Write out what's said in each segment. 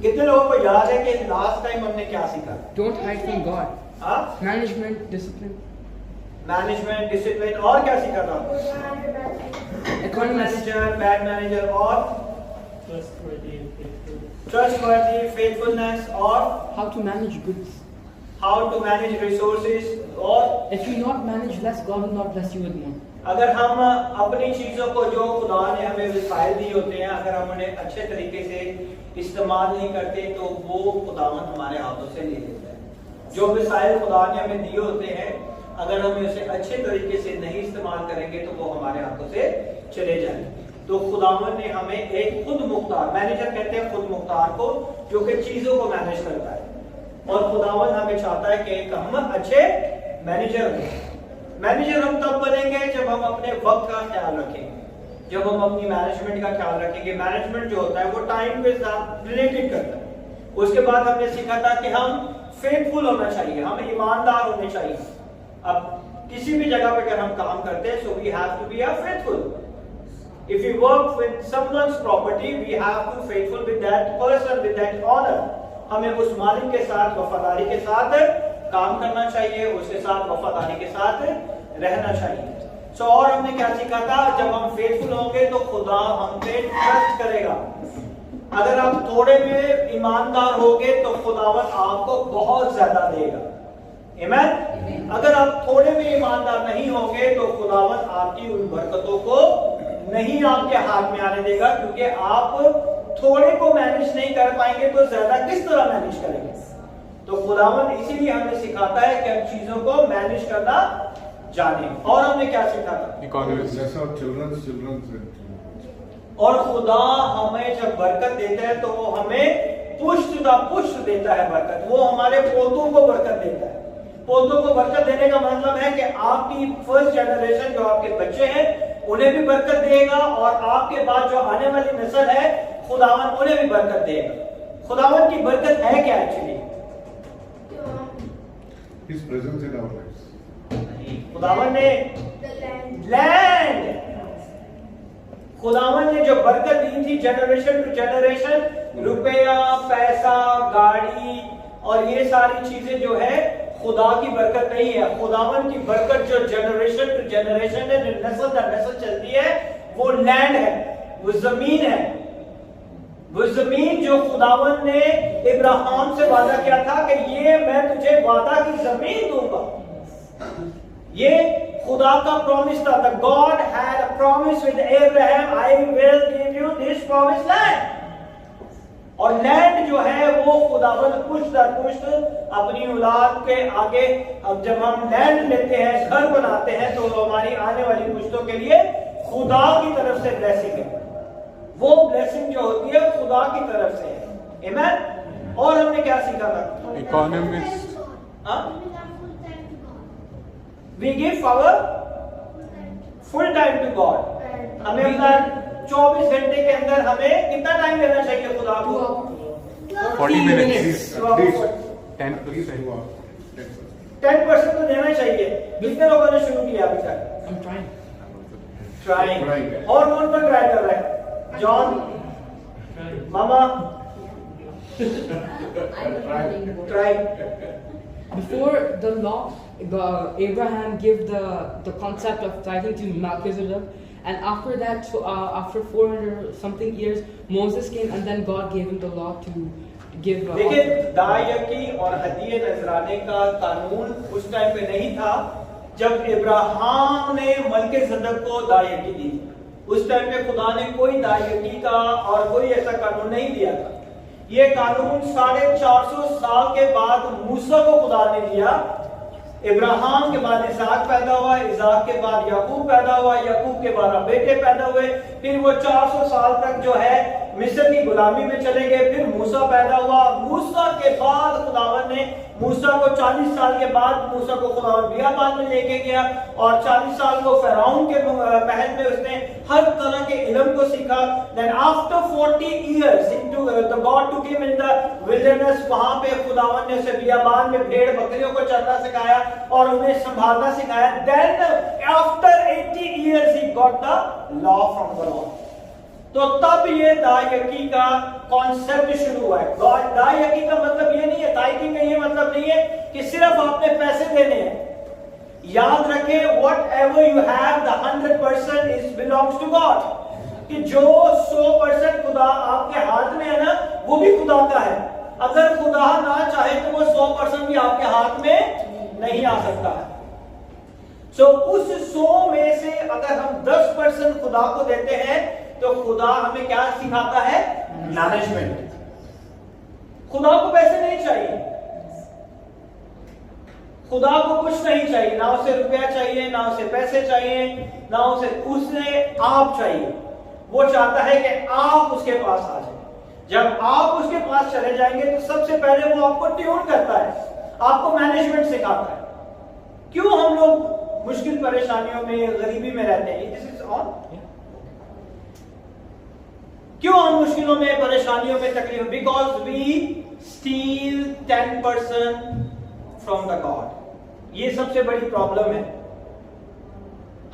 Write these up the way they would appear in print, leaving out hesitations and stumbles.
कितने लोगों को याद है कि लास्ट टाइम हमने क्या सीखा? Don't hide from God. हाँ, Management, discipline. मैनेजमेंट, डिसिप्लिन, और क्या सीखा था? गुड मैनेजर, बैड मैनेजर, और ट्रस्टवर्दी, फेथफुलनेस, और How to manage goods. How to manage resources, और If you not manage less, God will not bless you with more. अगर हम अपनी चीजों को जो खुदा ने हमें वसाइल दिए होते हैं, अगर हम उन्हें अच्छे तरीके से इस्तेमाल नहीं करते तो वो खुदावंद हमारे हाथों से ले लेता है। जो वसाइल खुदा ने हमें दिए होते हैं, अगर हम उसे अच्छे तरीके से नहीं इस्तेमाल करेंगे तो वो हमारे हाथों से चले जाएंगे। तो खुदावंद ने हमें एक खुद मुख्तार, मैनेजर कहते हैं खुद मुख्तार को, जो कि चीजों को मैनेज करता है, और खुदावंद हमें चाहता है कि हम अच्छे मैनेजर हों। मैनेजर हम तब बनेंगे जब हम अपने वक्त का ख्याल रखेंगे, जब हम अपनी मैनेजमेंट का ख्याल रखेंगे। मैनेजमेंट जो होता है वो टाइम के साथ रिलेटेड करता है। उसके बाद हमने सीखा था कि हम फेथफुल होना चाहिए, हम ईमानदार होने चाहिए। अब किसी भी जगह पे अगर हम काम करते हैं, so we have to be faithful. If you work with someone's property, we have to faithful with that person, with that honour. हमें उस मालिक के साथ वफादारी के साथ काम करना चाहिए, उसके साथ वफादारी के साथ रहना चाहिए। सो और हमने क्या सीखा था? जब हम फेथफुल होंगे तो खुदा हम पे ट्रस्ट करेगा। अगर आप थोड़े में ईमानदार होगे तो खुदावंद आपको बहुत ज्यादा देगा। आमीन। अगर आप थोड़े में ईमानदार नहीं होंगे तो खुदावंद आपकी उन बरकतों को नहीं आपके हाथ में आने देगा, क्योंकि आप थोड़े को मैनेज नहीं कर पाएंगे तो ज्यादा किस तरह मैनेज करेंगे? तो खुदावंद इसीलिए हमें सिखाता है कि हम चीजों को मैनेज करना जाने। और हमने क्या सीखा था? और खुदा हमें जब बरकत देता है तो वो हमें पुष्ट देता है बरकत। वो हमारे पोतों को बरकत देता है। पोतों को बरकत देने का मतलब है कि आपकी फर्स्ट जनरेशन जो आपके बच्चे हैं उन्हें भी बरकत देगा, और आपके बाद जो आने वाली नस्ल है खुदावंद उन्हें भी बरकत देगा। खुदावंद की बरकत है क्या actually? His presence in our lives. खुदावंद ने लैंड, खुदावंद ने जो बरकत दी थी जनरेशन टू जनरेशन, रुपया, पैसा, गाड़ी और ये सारी चीजें जो है खुदा की बरकत नहीं है। खुदावंद की बरकत जो जनरेशन टू जनरेशन है, जो नस्ल दर नस्ल चलती है, वो लैंड है, वो जमीन है। वो जमीन जो खुदावंद ने इब्राहिम से वादा किया था कि ये मैं तुझे वादा की जमीन दूंगा, ये खुदा का प्रॉमिस था। The God had a promise with Abraham, I will give you this promised land। और लैंड जो है वो खुदावंद पुष्ट दर पुष्ट अपनी औलाद के आगे, अब जब हम लैंड लेते हैं, घर बनाते हैं, तो हमारी आने वाली पुश्तों के लिए खुदा की तरफ से ब्लेसिंग है। वो ब्लेसिंग जो होती है खुदा की तरफ से है। आमीन। और हमने क्या सीखा था? Economist. We give our full time to God। हमें अपना 24 घंटे के अंदर हमें कितना टाइम देना चाहिए खुदा को? 40 minutes. 10% तो देना चाहिए। कितने लोगों ने शुरू किया अभी तक? I'm trying. ट्राइंग। और कौन कौन ट्राई कर रहा है? John, mama, trying. Before the law, Abraham gave the concept of tithing to Melchizedek, and after that, so after 400 something years, Moses came, and then God gave him the law to give. देखिए, दायकी और हदिये नजराने का कानून उस time पे नहीं था जब इब्राहिम ने मलकीसेदक को दायकी दी। उस टाइम पे खुदा ने कोई दायकी का और कोई ऐसा कानून नहीं दिया था। ये कानून 450 साल के बाद मूसा को खुदा ने दिया। इब्राहिम के बाद इसाक पैदा हुआ, इसाक के बाद याकूब पैदा हुआ, याकूब के 12 बेटे पैदा हुए, फिर वो 400 साल तक जो है मिस्र की गुलामी में चले गए, फिर मूसा पैदा हुआ। मूसा के बाद खुदावन ने मूसा को 40 साल के बाद मूसा को खुदावन बियाबान में लेके गया, और 40 साल को फिरौन के महल में उसने हर तरह के इल्म को सीखा। Then after 40 years into the God took him in the wilderness, वहां पे खुदावन ने उसे बियाबान में भेड़ बकरियों को चरना सिखाया और उन्हें संभालना सिखाया। Then after 80 years he got the law from the Lord। तो तब ये दायकी का कॉन्सेप्ट शुरू हुआ है। दायकी का मतलब ये नहीं है, दायकी का ये मतलब नहीं है कि सिर्फ आपने पैसे देने हैं। याद रखें, whatever you have the 100% is belongs to God, कि जो 100% खुदा आपके हाथ में है ना, वो भी खुदा का है। अगर खुदा ना चाहे तो वो 100% भी आपके हाथ में नहीं आ सकता है। सो उस 100 में से अगर हम 10% खुदा को देते हैं तो खुदा हमें क्या सिखाता है? मैनेजमेंट। खुदा को पैसे नहीं चाहिए, खुदा को कुछ नहीं चाहिए, ना उसे रुपया चाहिए, ना उसे पैसे चाहिए, ना उसे आप चाहिए। वो चाहता है कि आप उसके पास आ जाए। जब आप उसके पास चले जाएंगे तो सबसे पहले वो आपको ट्यून करता है, आपको मैनेजमेंट सिखाता है। क्यों हम लोग मुश्किल परेशानियों में, गरीबी में रहते हैं? This is on. क्यों हम मुश्किलों में, परेशानियों में, तकलीफ? Because we steal 10% from the God. ये सबसे बड़ी प्रॉब्लम है।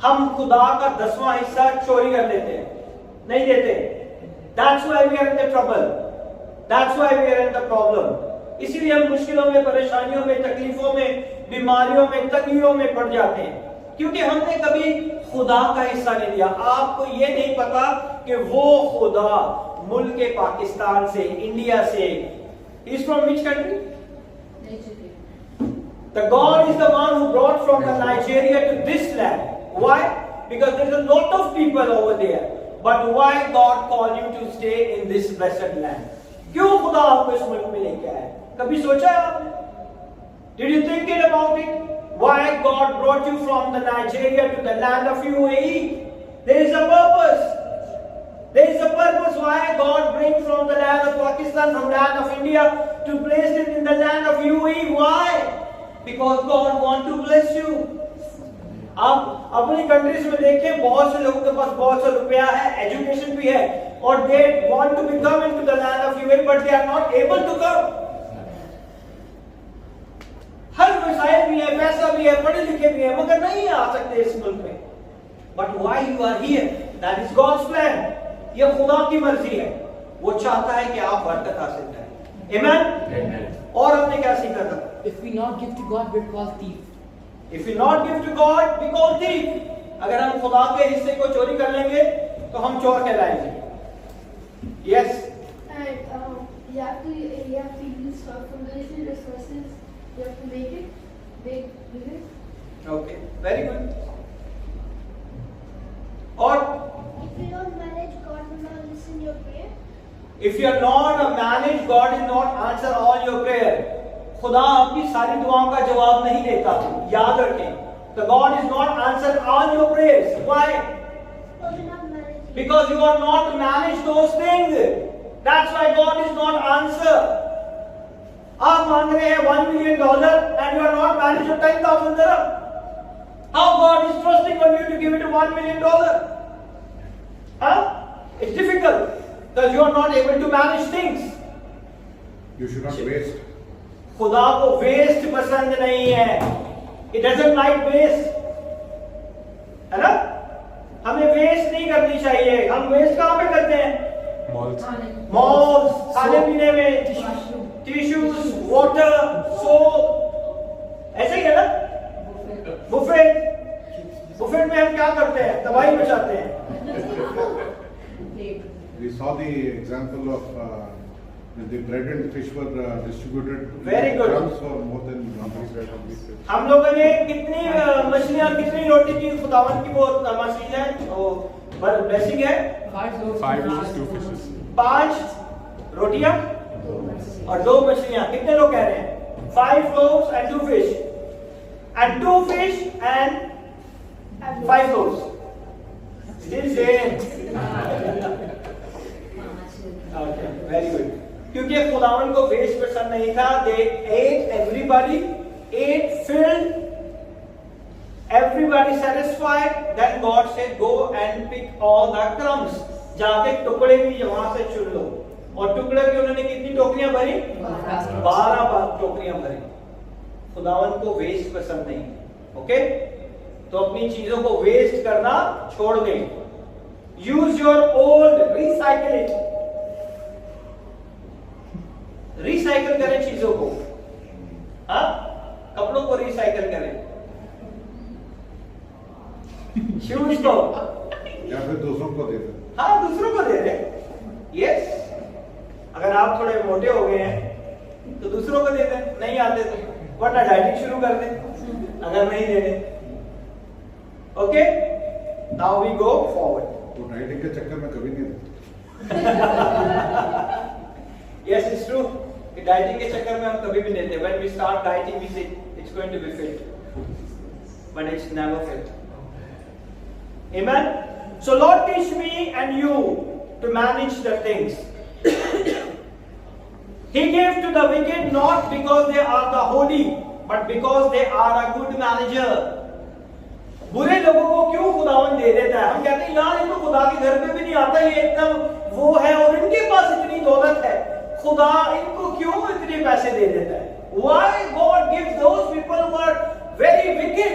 हम खुदा का 10वां हिस्सा चोरी कर लेते हैं, नहीं देते। That's why we are in the trouble. That's why we are in the problem. इसीलिए हम मुश्किलों में, परेशानियों में, तकलीफों में, बीमारियों में, तंगियों में पड़ जाते हैं, क्योंकि हमने कभी खुदा का हिस्सा नहीं दिया। आपको ये नहीं पता कि वो खुदा मुल्क के पाकिस्तान से, इंडिया से, is from which country? The God is the one who brought from the Nigeria to this land. Why? Because there's a lot of people over there. But why God called you to stay in this blessed land? क्यों खुदा आपको इस मुल्क में लेके आया? कभी सोचा है आपने? Did you think it about it? Why God brought you from the Nigeria to the land of UAE? There is a purpose. There is a purpose why God brings from the land of Pakistan, from land of India, to place it in the land of UAE. Why? Because God wants to bless you. आप अपनी countries में देखें, बहुत से लोगों के पास बहुत सा रुपया है, एजुकेशन भी है, और they want to be come into the land of UAE, but they are not able to come. हर वसाइल भी है, पैसा भी है, पढ़े लिखे भी है, मगर नहीं आ सकते इस मुल्क में। But why you are here? That is God's plan. ये खुदा की मर्जी है। वो चाहता है कि आप बरकत हासिल करें। आमीन। और हमने क्या सीखा था? If we not give to God, we're called thief. If you not give to God, we call thief. अगर हम खुदा के हिस्से को चोरी कर लेंगे तो हम चोर कहलाएंगे। Yes. And you have to use from the resources. You have to make it. Okay. Very good. और If you don't manage, God will not listen your prayer. if you are not a managed, God will not answer all your prayer. खुदा आपकी सारी दुआओं का जवाब नहीं देता। याद रखें, the God is not answer all your prayers. Why? Because you're not managing. Because you are not manage those things. That's why God is not answer. आप मांग रहे हैं $1 million and you are not managed your 10,000 dirham. How God is trusting on you to give it $1 million? Huh? It's difficult because you are not able to manage things. You should not waste. खुदा को waste पसंद नहीं है। It doesn't like waste, है ना? हमें waste नहीं करनी चाहिए। हम वेस्ट कहाँ पे करते हैं? मॉल्स, खाने पीने में, टिश्यूज, वाटर, सोप, ऐसे ही है ना? बुफेट में हम क्या करते हैं? तबाही मचाते हैं। We saw the example of the bread and fish were distributed. Very good. Crumbs for more than 100. हम लोगों ने कितनी मछलियाँ, कितनी रोटी की? खुदावन की वो मछली है, वो ब्लेसिंग है। 5 loaves, 5 loaves, 2 fishes. 5 रोटियां और 2 मछलियां। कितने लोग कह रहे हैं? 5 loaves and 2 fish, and 2 fish and 5 loaves. Still same. Okay, very good. क्योंकि खुदावन को वेस्ट पसंद नहीं था। They ate, everybody ate, filled, everybody satisfied. Then God said, go and pick all the crumbs. जाके टुकड़े भी वहां से चुन लो। और टुकड़े की उन्होंने कितनी टोकरियां भरी? 12 टोकरियां भरी। खुदावन को वेस्ट पसंद नहीं। ओके, तो अपनी चीजों को वेस्ट करना छोड़ दें। Use your old recycle it, recycle करें चीजों को, हाँ, कपड़ों को रिसाइकल करें, शूज को, या फिर दूसरों को दे दें। हाँ दूसरों को दे दें। यस, अगर आप थोड़े मोटे हो गए हैं तो दूसरों को दे दें, नहीं आते तो, वरना डाइटिंग शुरू कर दें अगर नहीं दे दें। Okay, now we go forward. तो डाइटिंग के चक्कर में कभी नहीं देते। Yes, it's true. डाइटिंग के चक्कर में हम कभी भी नहीं देते। When we start dieting, we say it's going to be fit, but it's never fit. Amen. So Lord, teach me and you to manage the things. He gave to the wicked not because they are the holy, but because they are a good manager. बुरे लोगों को क्यों खुदावन दे देता है? हम कहते हैं यार इनको खुदा के घर में भी नहीं आता, ये एकदम वो है और इनके पास इतनी दौलत है, खुदा इनको क्यों इतने पैसे दे देता है? Why God gives those people who are very wicked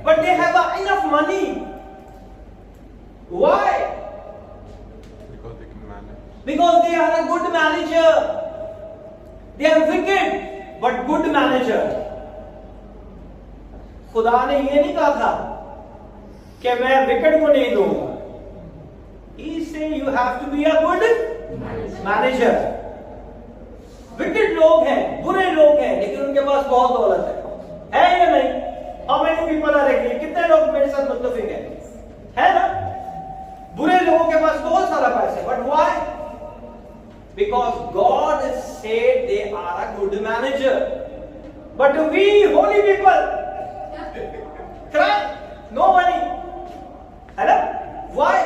but they have enough money? Why? Because they can manage. Because they are a good manager. They are wicked but good manager. खुदा ने ये नहीं कहा था कि मैं wicket को नहीं दूंगा। He said you have to be a good manager. Wicket लोग हैं, बुरे लोग हैं, लेकिन उनके पास बहुत दौलत है या नहीं? How many people are agree? कितने लोग मेरे साथ मुत्तफिक हैं? है ना? बुरे लोगों के पास बहुत सारा पैसा है, but why? Because God has said they are a good manager. But we holy people cry, no money. है ना? Why?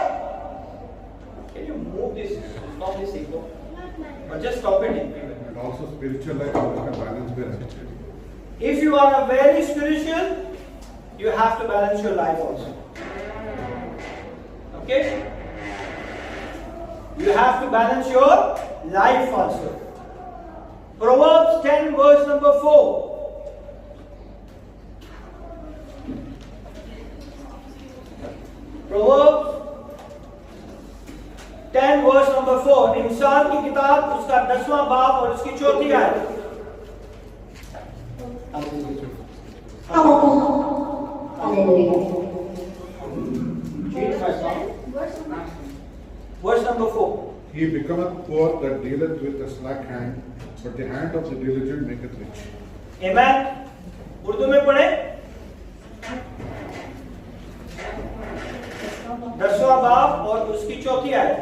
Can you move this? Stop this ego. Or just stop it. And also spiritual life में balance भी रहना चाहिए। If you are a very spiritual, you have to balance your life also. Okay? You have to balance your life also. Proverbs 10 verse number 4. Proverbs 10 verse number 4. इंसान की किताब उसका 10वां बाब और उसकी 4थी आयत। Verse number 4. He becometh poor that dealeth with a slack hand, but the hand of the diligent maketh rich. Amen. Urdu में पढ़े। 10वां बाब और उसकी 4थी आयत।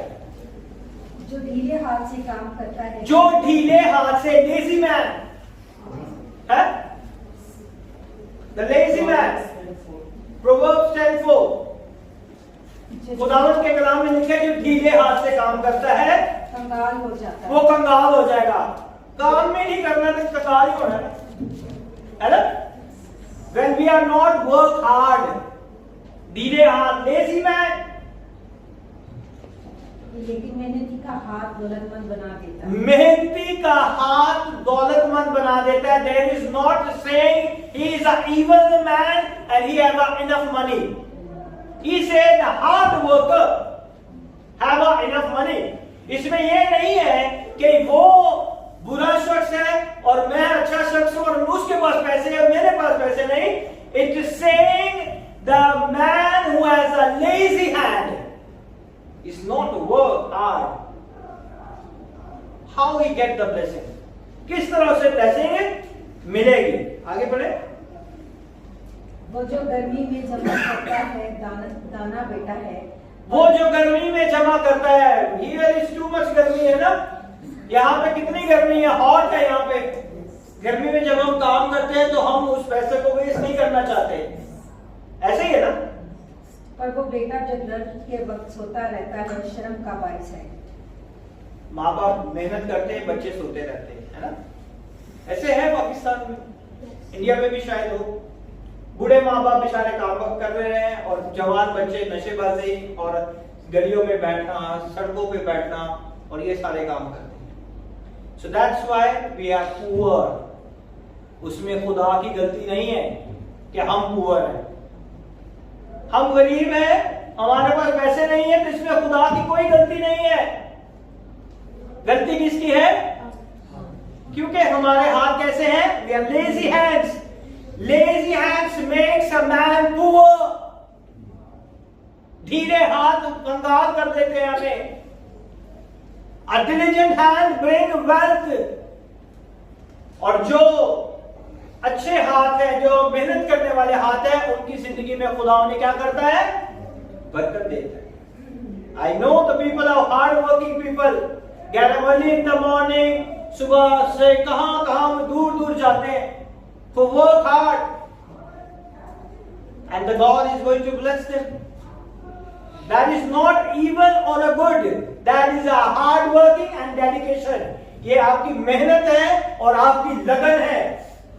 जो ढीले हाथ से काम करता है, जो ढीले हाथ से, लेजी मैन है, द लेजी मैन। प्रोवर्ब्स 10:4 खुदावंद के कलाम में लिखा है जो ढीले हाथ से काम करता है कंगाल हो जाता है। वो कंगाल हो जाएगा। काम में नहीं करना तो कंगाल ही होना है ना? When we are not work hard, ढीले हाथ, लेजी मैन। लेकिन मेहनती का हाथ दौलतमंद बना देता है। मेहनती का हाथ दौलतमंद बना देता है। There is not saying he is an evil man and he have enough money. He said the hard worker have enough money. इसमें ये नहीं है कि वो बुरा शख्स है और मैं अच्छा शख्स हूं और उसके पास पैसे है मेरे पास पैसे नहीं। It is saying the man who has a lazy hand is not work hard. How he get the blessing? किस तरह से blessing मिलेगी? आगे बढ़े। वो जो गर्मी में जमा करता है दाना बेटा है। वो जो गर्मी में जमा करता है, Here is too much गर्मी है ना? यहाँ पे कितनी गर्मी है, हॉट है यहाँ पे। गर्मी में जब हम काम करते हैं तो हम उस पैसे को वेस्ट नहीं करना चाहते, ऐसे ही है ना? पर वो बेटा जब दर्द के वक्त सोता रहता है शर्म का बायस है। माँ बाप मेहनत करते हैं, बच्चे सोते रहते हैं, है ना? ऐसे है पाकिस्तान में, इंडिया में भी शायद हो। बूढ़े माँ बाप बेचारे काम कर रहे हैं और जवान बच्चे नशेबाजी और गलियों में बैठना, सड़कों पे बैठना और ये सारे काम करते हैं। So that's why we are poor. उसमें खुदा की गलती नहीं है कि हम पुअर हैं। हम गरीब हैं, हमारे पास पैसे नहीं है, तो इसमें खुदा की कोई गलती नहीं है। गलती किसकी है? क्योंकि हमारे हाथ कैसे हैं? We have lazy hands. Lazy hands makes a man poor. धीरे हाथ कंगाल कर देते हैं हमें. A diligent hand bring wealth. और जो अच्छे हाथ हैं, जो मेहनत करने वाले हाथ हैं, उनकी जिंदगी में खुदा ने क्या करता है? बरकत देता है. I know the people are hard working people. Get up early in the morning. सुबह से कहां दूर दूर जाते हैं. For work hard. And the God is going to bless them. That is not evil or a good. That is a hard working and dedication. ये आपकी मेहनत है और आपकी लगन है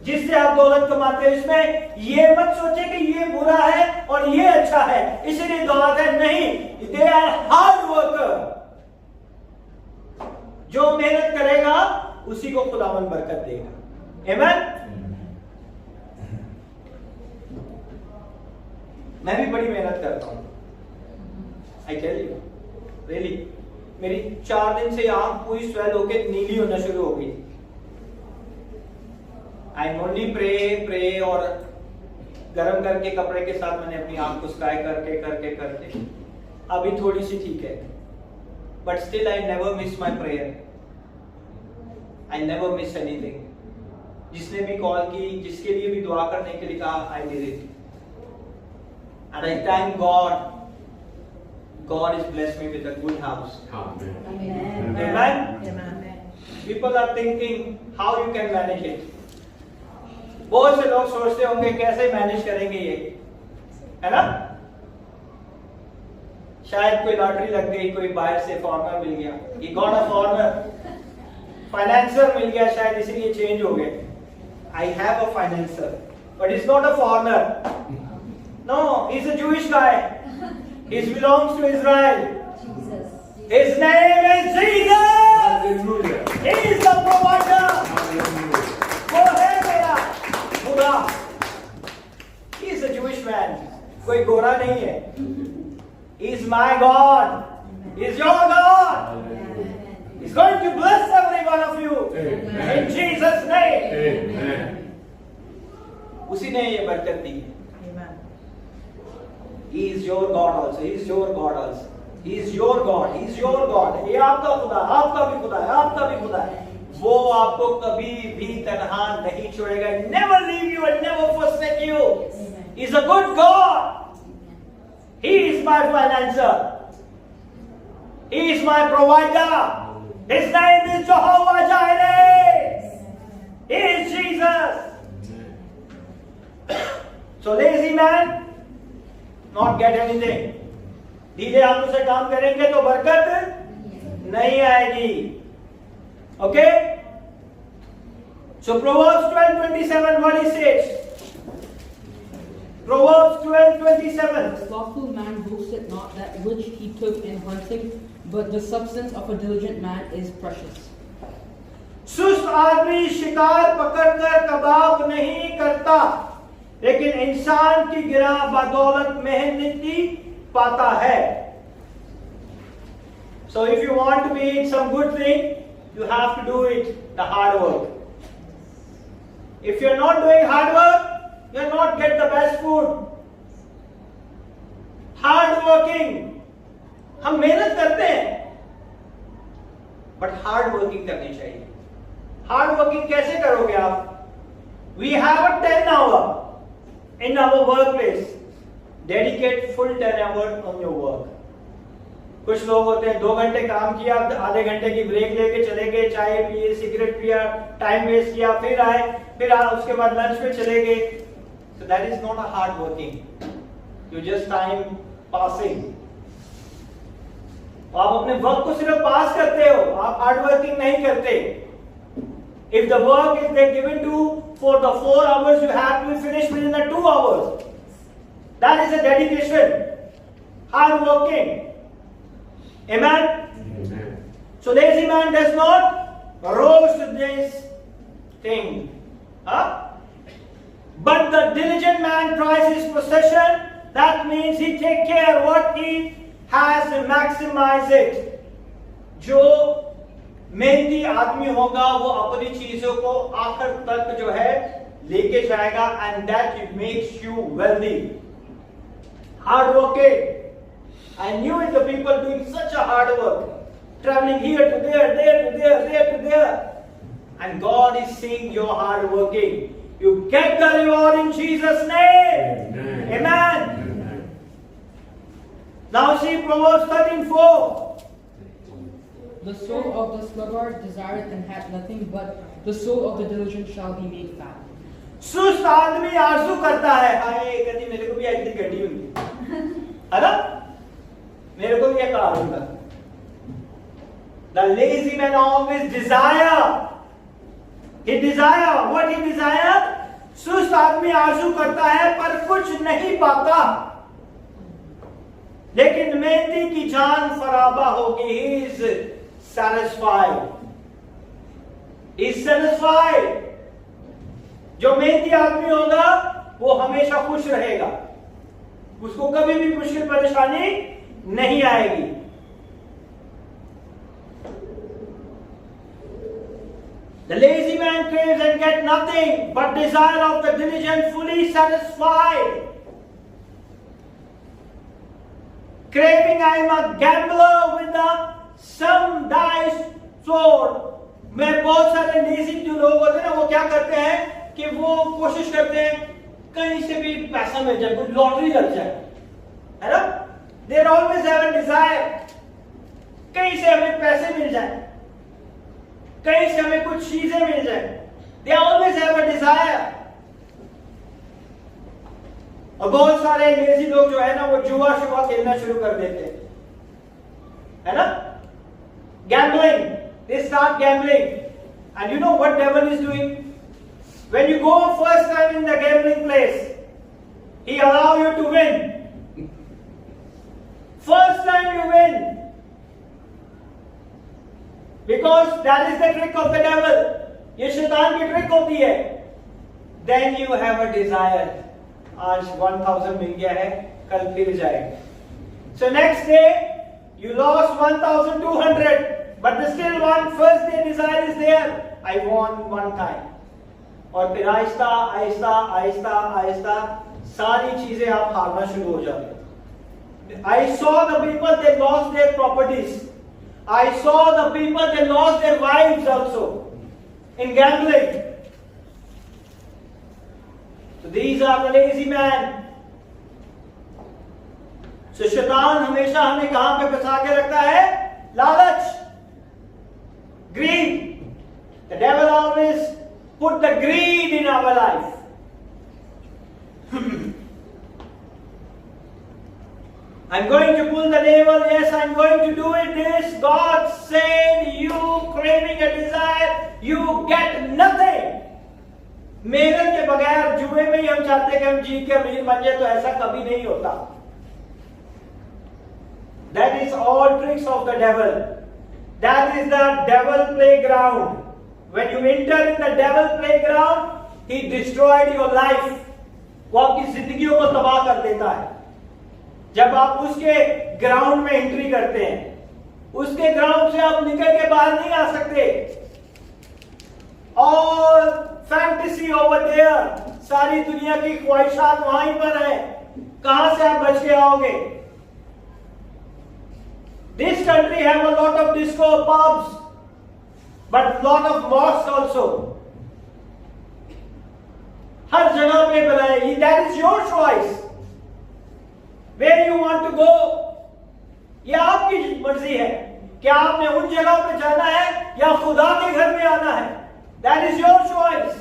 जिससे आप दौलत कमाते हैं. इसमें ये मत सोचे कि ये बुरा है और ये अच्छा है इसलिए दौलत है. नहीं, दे आर हार्ड वर्कर. जो मेहनत करेगा उसी को खुदावन बरकत देगा. आमीन. मैं भी बड़ी मेहनत करता हूं. I tell you, really. मेरी 4 दिन से आंख पूरी स्वेल होके नीली होना शुरू हो गई. I only pray और गरम करके कपड़े के साथ मैंने अपनी आंख को स्काई करके अभी थोड़ी सी ठीक है. But still I never miss my prayer. I never miss anything. जिसने भी कॉल की, जिसके लिए भी दुआ करने के लिए कहा, I did it. And I thank God. God has blessed me with a good house. Amen. Amen. Amen. People are thinking how you can manage it. बहुत से लोग सोचते होंगे कैसे मैनेज करेंगे ये, है ना? शायद कोई लॉटरी लग गई, कोई बाहर से फॉरेनर मिल गया, he got a foreigner, financer मिल गया शायद इसलिए चेंज हो गए. I have a financer, but he's not a foreigner. No, he's a Jewish guy. He belongs to Israel. Jesus. His name is Jesus. Hallelujah. He is the provider. Hallelujah. वो है मेरा खुदा. He is a Jewish man. कोई गोरा नहीं है. He is my God. He is your God. He's going to bless every one of you. Amen. In Jesus' name. Amen. उसी ने ये बरकत दी. Amen. He is your God also. He is your God also. He is your God. He is your God. ये आपका खुदा, आपका भी खुदा है, आपका भी खुदा है. वो आपको कभी भी तन्हा नहीं छोड़ेगा. Never leave you and never forsake you. He is a good God. He is my financer. He is my provider. His name is Jehovah Jireh. He is Jesus. So lazy man, not get anything. धीरे हाथों से काम करेंगे तो बरकत नहीं आएगी. Okay? So Proverbs 12:27, what he says? Proverbs 12:27. The slothful man boasteth not that which he took in hunting, but the substance of a diligent man is precious. सुस्त आदमी शिकार पकड़कर कबाब नहीं करता, लेकिन इंसान की गिरह बदौलत मेहनती पाता है. So if you want to eat some good thing, you have to do it the hard work. If you're not doing hard work, you'll not get the best food. Hard working. हम मेहनत करते हैं, but hard working करनी चाहिए. Hard working कैसे करोगे आप? We have a 10 hour in our workplace. Dedicate full 10 hours on your work. कुछ लोग होते हैं 2 घंटे काम किया, आधे घंटे की ब्रेक लेके चले गए, चाय पिए, सिगरेट पिया, टाइम वेस्ट किया, फिर आए, उसके बाद लंच पे चले गए. So that is not a hard working. You just time passing. आप अपने वक्त को सिर्फ पास करते हो, आप हार्ड वर्किंग नहीं करते. If the work is they given to for the 4 hours, you have to finish within the 2 hours. That is a dedication. Hard working. Amen? Amen. So lazy man does not roast this thing. Huh? But the diligent man tries his possession. That means he take care what he has and maximize it. जो मेहनती आदमी होगा वो अपनी चीजों को आखिर तक जो है लेके जाएगा, and that makes you wealthy. Hard working. I knew it, the people doing such a hard work, traveling here to there, there to there, there to there, and God is seeing your hard working. You get the reward in Jesus' name. Amen. Now see Proverbs 13:4. The soul of the sluggard desireth and hath nothing, but the soul of the diligent shall be made fat. सुस्त आदमी आरज़ू करता है, हाय कभी मेरे को भी ऐसी गड्डी होगी, है ना? मेरे को भी ये कार होगा. The lazy man always desire. He desire. What he desire? सुस्त आदमी आरज़ू करता है पर कुछ नहीं पाता. लेकिन मेहनती की जान फराबा होगी. He is satisfied. He is satisfied. जो मेहनती आदमी होगा वो हमेशा खुश रहेगा. उसको कभी भी मुश्किल परेशानी नहीं आएगी. The lazy man craves and get nothing, but desire of the diligent fully satisfied. Craving, I am a gambler with the some dice sword. मैं बहुत सारे लेजी जो लोग होते हैं ना, वो क्या करते हैं कि वो कोशिश करते हैं कहीं से भी पैसा मिल जाए, कोई लॉटरी लग जाए, है ना? They always have a desire. कहीं से हमें पैसे मिल जाए, कहीं से हमें कुछ चीजें मिल जाए. They always have a desire. और बहुत सारे लेजी लोग जो है ना वो जुआ शुआ खेलना शुरू कर देते हैं, है ना? Gambling. They start gambling. And you know what devil is doing? When you go first time in the gambling place, he allow you to win. First time you win. Because that is the trick of the devil. ये शैतान की trick होती है. Then you have a desire. आज 1000 मिल गया है, कल फिर जाएगा. So next day you lost 1200, but still one first day desire is there. I won one time. और फिर आहिस्ता आहिस्ता आहिस्ता आहिस्ता सारी चीजें आप हारना शुरू हो जाते हैं. I saw the people, they lost their properties. I saw the people, they lost their wives also in gambling. So these are the lazy man. So शैतान हमेशा हमें कहां पे फंसा के रखता है? लालच, greed. The devil always put the greed in our life. I'm going to pull the devil. Yes, I'm going to do it. This God said, you craving a desire, you get nothing. मेहनत के बगैर जुए में ही हम चाहते हैं कि हम जीत के अमीर बन जाए, तो ऐसा कभी नहीं होता. That is all tricks of the devil. That is the devil playground. When you enter in the devil playground, he destroyed your life. वो आपकी जिंदगियों को तबाह कर देता है. जब आप उसके ग्राउंड में एंट्री करते हैं, उसके ग्राउंड से आप निकल के बाहर नहीं आ सकते. All fantasy over there, सारी दुनिया की ख्वाहिशात वहीं पर है. कहां से आप बच के आओगे? This country have a lot of disco pubs, but lot of mosques also. हर जगह पे बनाए. That is your choice. Where you want to go? ये आपकी मर्जी है कि आपने उन जगह पे जाना है या खुदा के घर में आना है. That is your choice.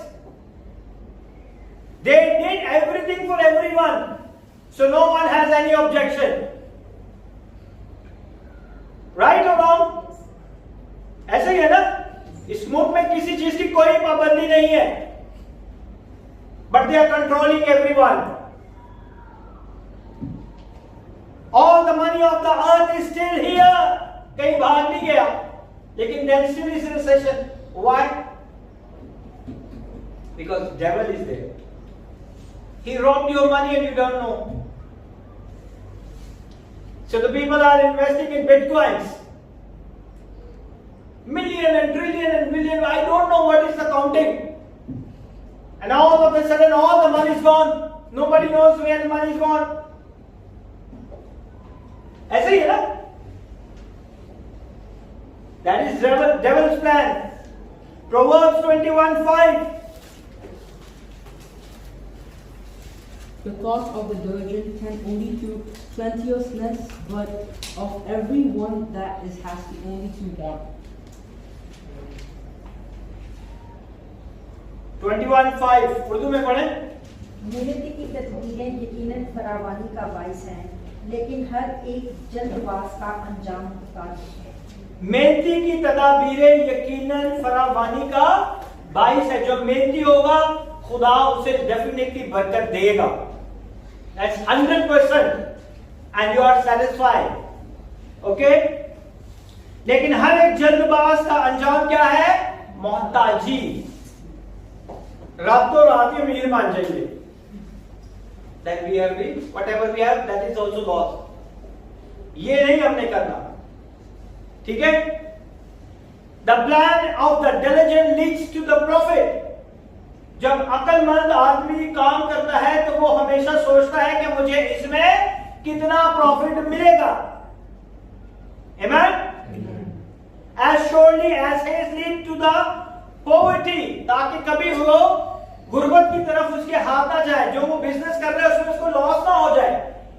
They did everything for everyone, so no one has any objection. Right or wrong? ऐसे ही है ना? इस मुल्क में किसी चीज की कोई पाबंदी नहीं है, but they are controlling everyone. All the money of the earth is still here. कहीं भाग नहीं गया, लेकिन then still is recession. Why? Because devil is there. He robbed your money and you don't know. So the people are investing in bitcoins. million and trillion and billion. I don't know what is the counting. And all of a sudden, all the money is gone. Nobody knows where the money is gone. ऐसे ही है ना? That is devil's plan. Proverbs 21:5. The thoughts of the diligent tend only to plenteousness, but of everyone that is hasty only to want. 21:5 Urdu में पढ़ें. मेहनती की तदबीरें यकीनन फरावानी का बाइस हैं, लेकिन हर एक जल्दबाज का अंजाम मुताज है। मेहनती की तदाबीरें यकीनन फरावानी का बाइस है. जो मेहनती होगा खुदा उसे डेफिनेटली बरकत देगा. That's 100% and you are satisfied. Okay? लेकिन हर एक जल्दबाज का अंजाम क्या है? मोहताजी. रातों रात ही अमीर मान जाइए. That we have been, whatever we have, that is also lost. ये नहीं हमने करना. ठीक है? The plan of the diligent leads to the profit. जब अक्लमंद आदमी काम करता है तो वो हमेशा सोचता है कि मुझे इसमें कितना प्रॉफिट मिलेगा. Amen? As surely as haste lead to the poverty, ताकि कभी वो गुर्बत की तरफ उसके हाथ आ जाए. जो वो बिजनेस कर रहे हैं उसमें उसको लॉस ना हो जाए.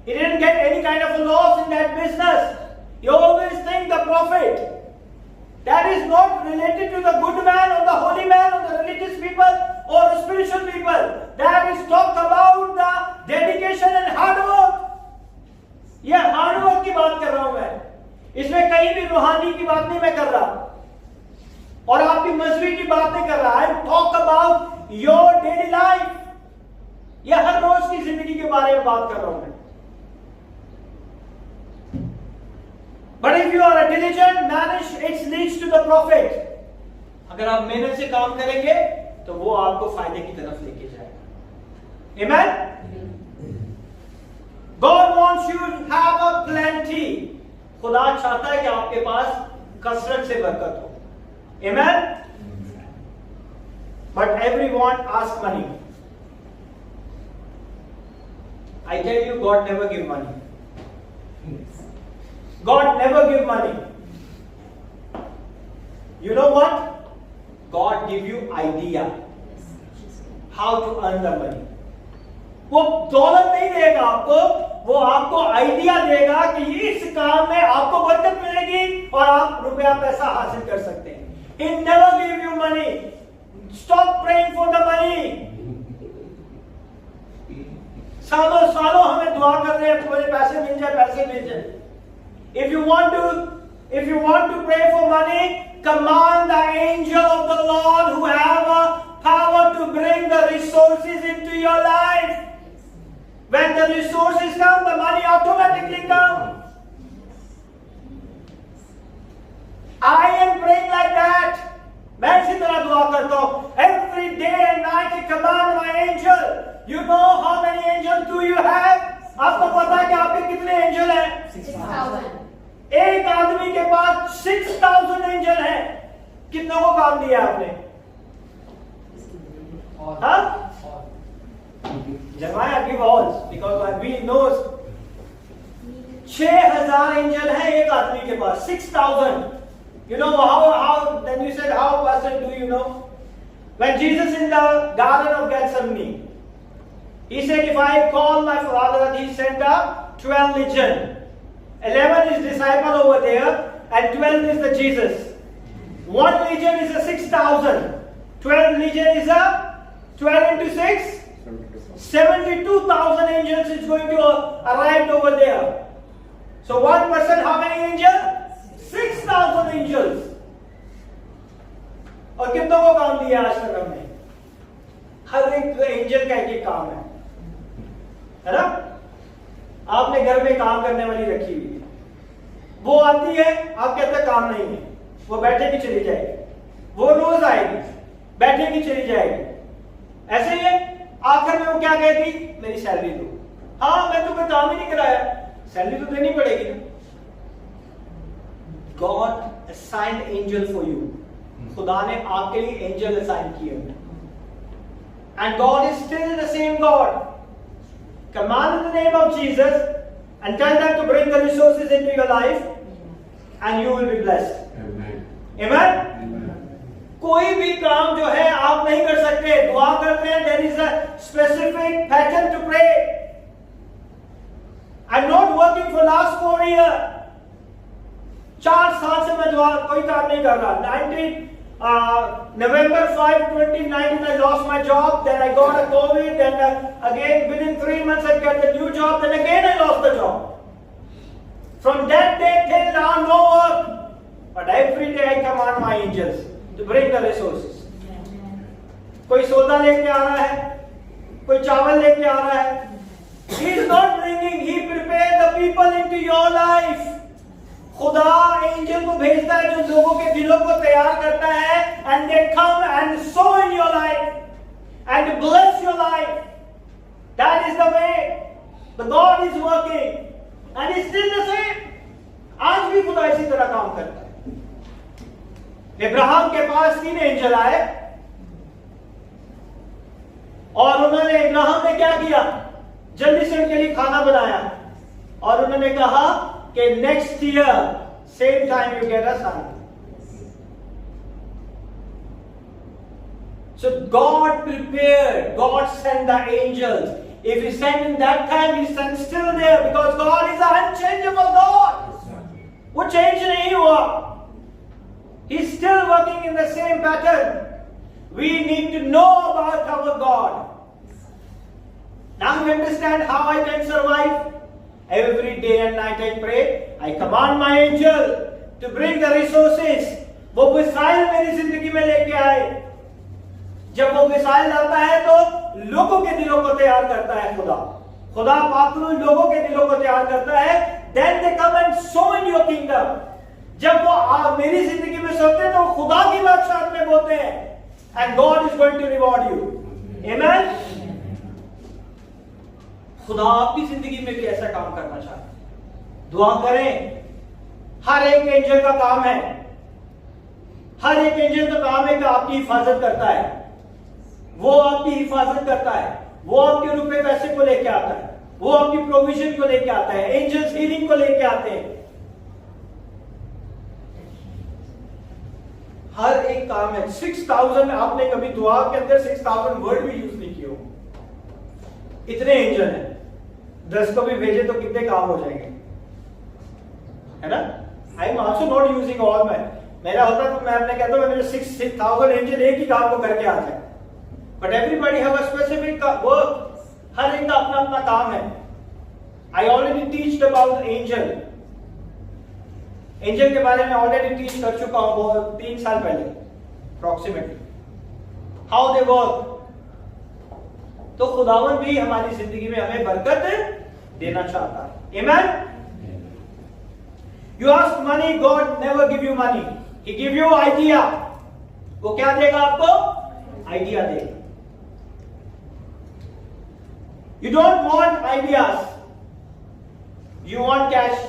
He didn't get any kind of a loss in that business. You always think the profit. That is not related to the good man or the holy man or the religious people or the spiritual people. That is talk about the dedication and hard work. ये hard work की बात कर रहा हूं मैं. इसमें कहीं भी रूहानी की बात नहीं मैं कर रहा और आपकी मजहबी की बात नहीं कर रहा. I talk about your daily life. ये हर रोज की जिंदगी के बारे में बात कर रहा हूं मैं. But if you are a diligent man, it leads to the profit. अगर आप मेहनत से काम करेंगे तो वो आपको फायदे की तरफ लेके जाएगा. Amen? God wants you to have a plenty. खुदा चाहता है कि आपके पास कसरत से बरकत हो. Amen? But everyone asks money. I tell you, God never give money. God never give money. You know what? God give you idea how to earn the money. वो दौलत नहीं देगा आपको, वो आपको आइडिया देगा कि इस काम में आपको बरकत मिलेगी और आप रुपया पैसा हासिल कर सकते हैं. He never give you money. Stop praying for the money. सालों सालों हमें दुआ कर रहे हैं मुझे पैसे मिल जाए, पैसे मिल जाए. If you want to pray for money, command the angel of the Lord who have a power to bring the resources into your life. When the resources come, the money automatically comes. I am praying like that. मैं इसी तरह दुआ करता हूँ. Every day and night I command my angel. You know how many angels do you have? आपको पता है कि आपके कितने एंजल हैं? 6,000. एक आदमी के पास 6,000 एंजल हैं. कितनों को काम दिया आपने? हाँ? Jeremiah give all because we knows 6,000 angel हैं एक आदमी के पास. 6,000. You know how then you said how pastor do you know? When Jesus in the garden of Gethsemane, he said if I call my father, he sent a 12 legion. 11 is disciple over there and 12 is the Jesus. 1 legion is a 6,000. 12 legion is a 12 into 6. 72,000 angels is going to arrive over there. So one person, how many angels? 6,000 angels. और कितनों को काम दिया आज तक हमने? हर एक angel का एक काम है ना? आपने घर में काम करने वाली रखी हुई है. वो आती है, आप कहते हैं काम नहीं है, वो बैठेगी चली जाएगी. वो रोज आएगी, बैठेगी चली जाएगी. ऐसे ही है. आखिर में वो क्या कहेगी? मेरी सैलरी दो. हाँ, मैं तुम्हें काम ही नहीं कराया, सैलरी तो देनी पड़ेगी ना. God assigned angel for you. खुदा ने आपके लिए एंजल असाइन किए हैं. And God is still the same God. Command in the name of Jesus and tell them to bring the resources into your life and you will be blessed. Amen. Amen? Amen. कोई भी काम जो है आप नहीं कर सकते. दुआ करते हैं, there is a specific pattern to pray. I'm not working for last 4 years. 4 साल से मैं दुआ कोई काम नहीं कर रहा. November 5, 2019, I lost my job. Then I got a COVID. Then again, within 3 months, I got a new job. Then again, I lost the job. From that day till now, no work. But every day, I command my angels to bring the resources. कोई सौदा लेके आ रहा है, कोई चावल लेके आ रहा है. He is not bringing. He prepared the people into your life. खुदा एंजल को भेजता है जो लोगों के दिलों को तैयार करता है, and they come and sow in your life and bless your life. That is the way the God is working and it's still the same. आज भी खुदा इसी तरह काम करता है. इब्राहिम के पास 3 एंजल आए और उन्होंने इब्राहिम ने क्या किया? जल्दी से उनके लिए खाना बनाया और उन्होंने कहा कि next year same time you get a son. So God prepared, God sent the angels. If He sent in that time, He sent still there because God is an unchangeable God. वो change नहीं हुआ. He's still working in the same pattern. We need to know about our God. Now you understand how I can survive. Every day and night I pray. I command my angel to bring the resources. वो missile मेरी जिंदगी में लेके आए. जब वो missile आता है तो लोगों के दिलों को तैयार करता है खुदा. खुदा पाक लोगों के दिलों को तैयार करता है. Then they come and sow in your kingdom. जब वो मेरी जिंदगी में सोते हैं तो खुदा की बादशाह में बोलते हैं. And God is going to reward you. Amen. खुदा आपकी जिंदगी में भी ऐसा काम करना चाहता है. दुआ करें. हर एक एंजल का काम है, हर एक एंजल का काम है कि आपकी हिफाजत करता है. वो आपकी हिफाजत करता है. वो आपके रुपए पैसे को लेके आता है. वो आपकी प्रोविजन को लेके आता है. एंजल्स हीलिंग को लेके आते हैं. हर एक काम है. 6000 आपने कभी दुआ के अंदर 6000 वर्ड भी यूज नहीं किए हो. इतने एंजल हैं. 10 को भी भेजे तो कितने काम हो जाएंगे, है ना? I am also not using all my. मेरा होता तो मैं अपने कहता हूँ मेरे 6000 एंजल एक ही काम को करके आ जाए. But everybody have a specific work. हर एक का अपना अपना काम है. I already teached about angel. Angel के बारे में ऑलरेडी टीच कर चुका हूं 3 साल पहले अप्रोक्सीमेटली. How they work. तो खुदावन भी हमारी जिंदगी में हमें बरकत देना चाहता है. Amen. You ask money, God never give you money. He give you idea. वो क्या देगा आपको? आइडिया देगा. You don't want ideas. You want cash.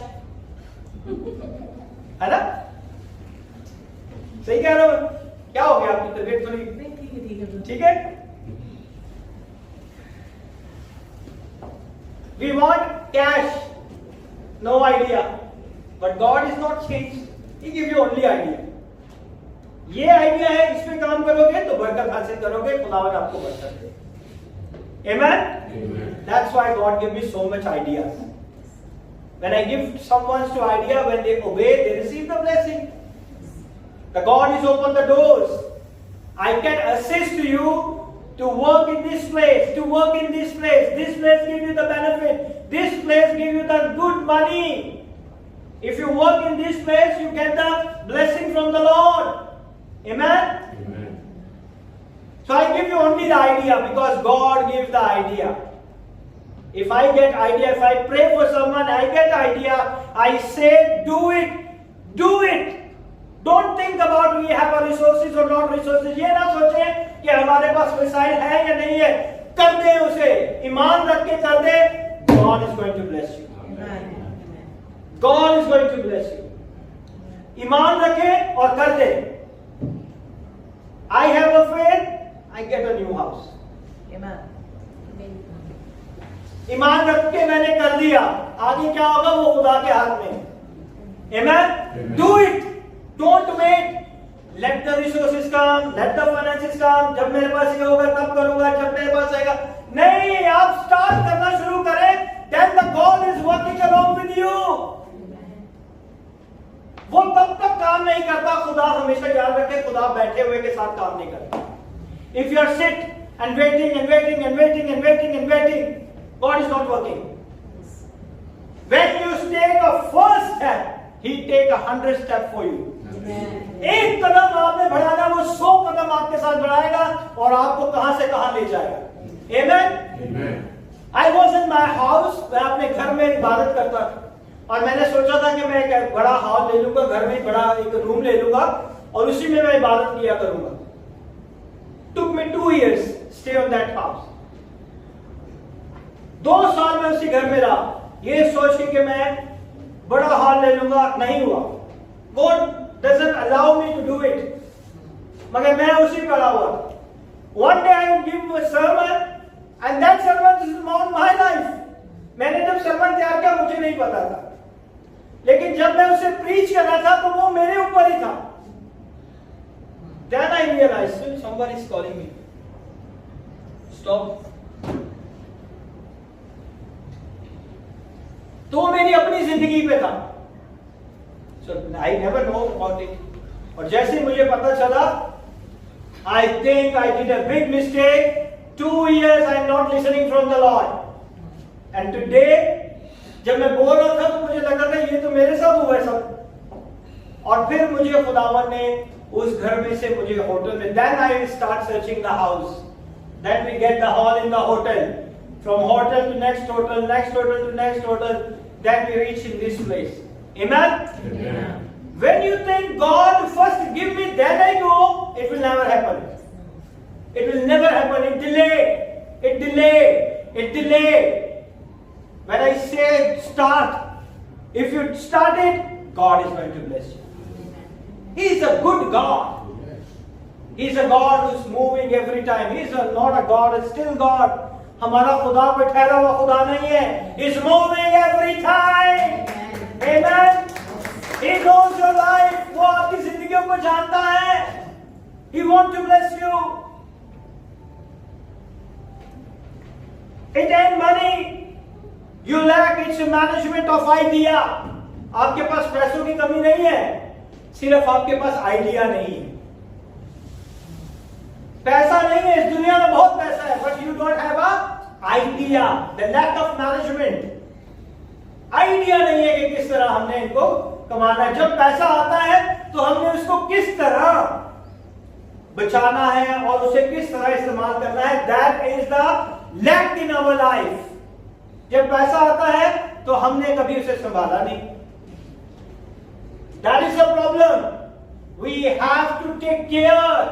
है ना? सही कह रहे हो? क्या हो गया आपकी तबीयत थोड़ी ठीक है? We want cash, no idea. But God is not changed. He give you only idea. ये आइडिया है, इसमें काम करोगे तो बरकत हासिल करोगे. खुदावन आपको बरकत दे. Amen? Amen. That's why God give me so much ideas. When I give someone to idea, when they obey, they receive the blessing. The God is open the doors. I can assist you to work in this place, to work in this place. This place give you the benefit. This place give you the good money. If you work in this place, you get the blessing from the Lord. Amen? Amen. So I give you only the idea because God gives the idea. If I get idea, if I pray for someone, I get idea, I say do it. Do it. Don't think about we have a resources or not resources. ये ना सोचें कि हमारे पास missile है या नहीं है. कर दे उसे. ईमान रख के कर दे. God is going to bless you. God is going to bless you. ईमान रखें और कर दे। I have a faith, I get a new house. ईमान रख के मैंने कर दिया, आगे क्या होगा वो खुदा के हाथ में। Amen? Do it. Don't wait. Let the resources come, let the finances come. जब मेरे पास ये होगा तब करूंगा, जब मेरे पास आएगा नहीं, आप स्टार्ट करना शुरू करें। Then the God is working along with you. वो तब तक काम नहीं करता, खुदा हमेशा याद रखे, खुदा बैठे हुए के साथ काम नहीं करता। If you are sit and waiting and waiting and waiting and waiting and waiting, God is not working. When you take a first step, He take 100 step for you. एक कदम आपने बढ़ाना, वो 100 कदम आपके साथ बढ़ाएगा और आपको कहां से कहां ले जाएगा। Amen? I was in my house, मैं अपने घर में इबादत करता था और मैंने सोचा था कि मैं एक बड़ा हॉल ले लूंगा, घर में बड़ा एक रूम ले लूंगा और उसी में मैं इबादत किया करूंगा। Took me 2 years stay on that house. 2 साल में उसी घर में रहा, ये सोच के कि मैं बड़ा हॉल ले लूंगा, नहीं हुआ। God doesn't allow me to do it. मगर मैं उसी पर अड़ा हुआ। One day I will give a sermon and that sermon is on my life. मैंने जब sermon तैयार किया मुझे नहीं पता था, लेकिन जब मैं उसे preach कर रहा था तो वो मेरे ऊपर ही था। Then I realized somebody is calling me. Stop. तो मेरी अपनी जिंदगी पे था। So I never know about it. और जैसे मुझे पता चला, I think I did a big mistake. 2 years I am not listening from the Lord. And today, जब मैं बोल रहा था तो मुझे लगा था ये तो मेरे साथ हुआ है सब। और फिर मुझे खुदावन ने उस घर में से मुझे होटल में, then I start searching the house. Then we get the hall in the hotel. From hotel to next hotel, next hotel to next hotel. Then we reach in this place. Amen? When you think God first give me, then I go, it will never happen. It will never happen. It delay. When I say start, if you start it, God is going to bless you. He is a good God. He is a God who is moving every time. He is not a God, a still God. हमारा खुदा कोई ठहरा हुआ खुदा नहीं है। He's moving every time. Amen. He knows your life. वो आपकी जिंदगियों को जानता है। He wants to bless you. It ain't money. You lack its management of idea. आपके पास पैसों की कमी नहीं है, सिर्फ आपके पास आइडिया नहीं है। पैसा नहीं है, इस दुनिया में बहुत पैसा है, but you don't have a idea. The lack of management. Idea नहीं है कि किस तरह हमने इनको कमाना है। जब पैसा आता है तो हमने उसको किस तरह बचाना है और उसे किस तरह इस्तेमाल करना है। That is the lack in our life. जब पैसा आता है तो हमने कभी उसे संभाला नहीं। That is the problem. We have to take care.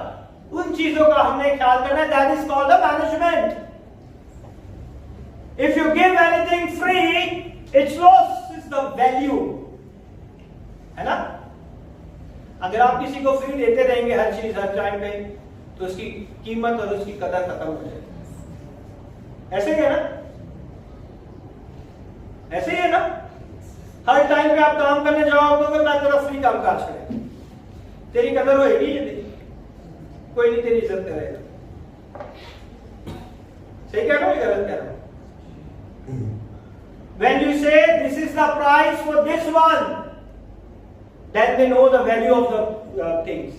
उन चीजों का हमने ख्याल करना है। That is called the management. If you give anything free, it loses the value. है ना? अगर आप किसी को फ्री देते रहेंगे हर चीज हर टाइम पे, तो उसकी कीमत और उसकी कदर खत्म हो जाएगी। ऐसे ही है ना? ऐसे ही है ना? हर टाइम पे आप काम करने जाओगे, मैं तेरा फ्री काम काज करें, तेरी कदर होगी ये नहीं, कोई नहीं तेरी इज्जत करेगा। सही कह रहा हूं, गलत कह रहा हूं? When you say this is the price for this one, then they know the value of the things.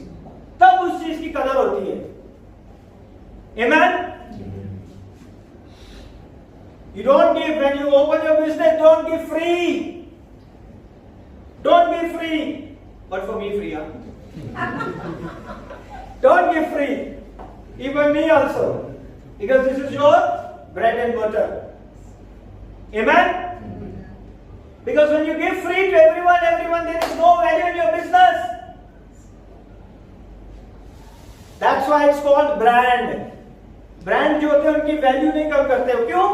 तब उस चीज की कदर होती है। Amen? You don't give, when you open your business, don't give free. Don't give free. But for me free, huh? Don't give free. Even me also. Because this is your bread and butter. Amen? Because when you give free to everyone, there is no value in your business. That's why it's called brand. Brand जो होते हैं उनकी value नहीं कम करते हो। क्यों?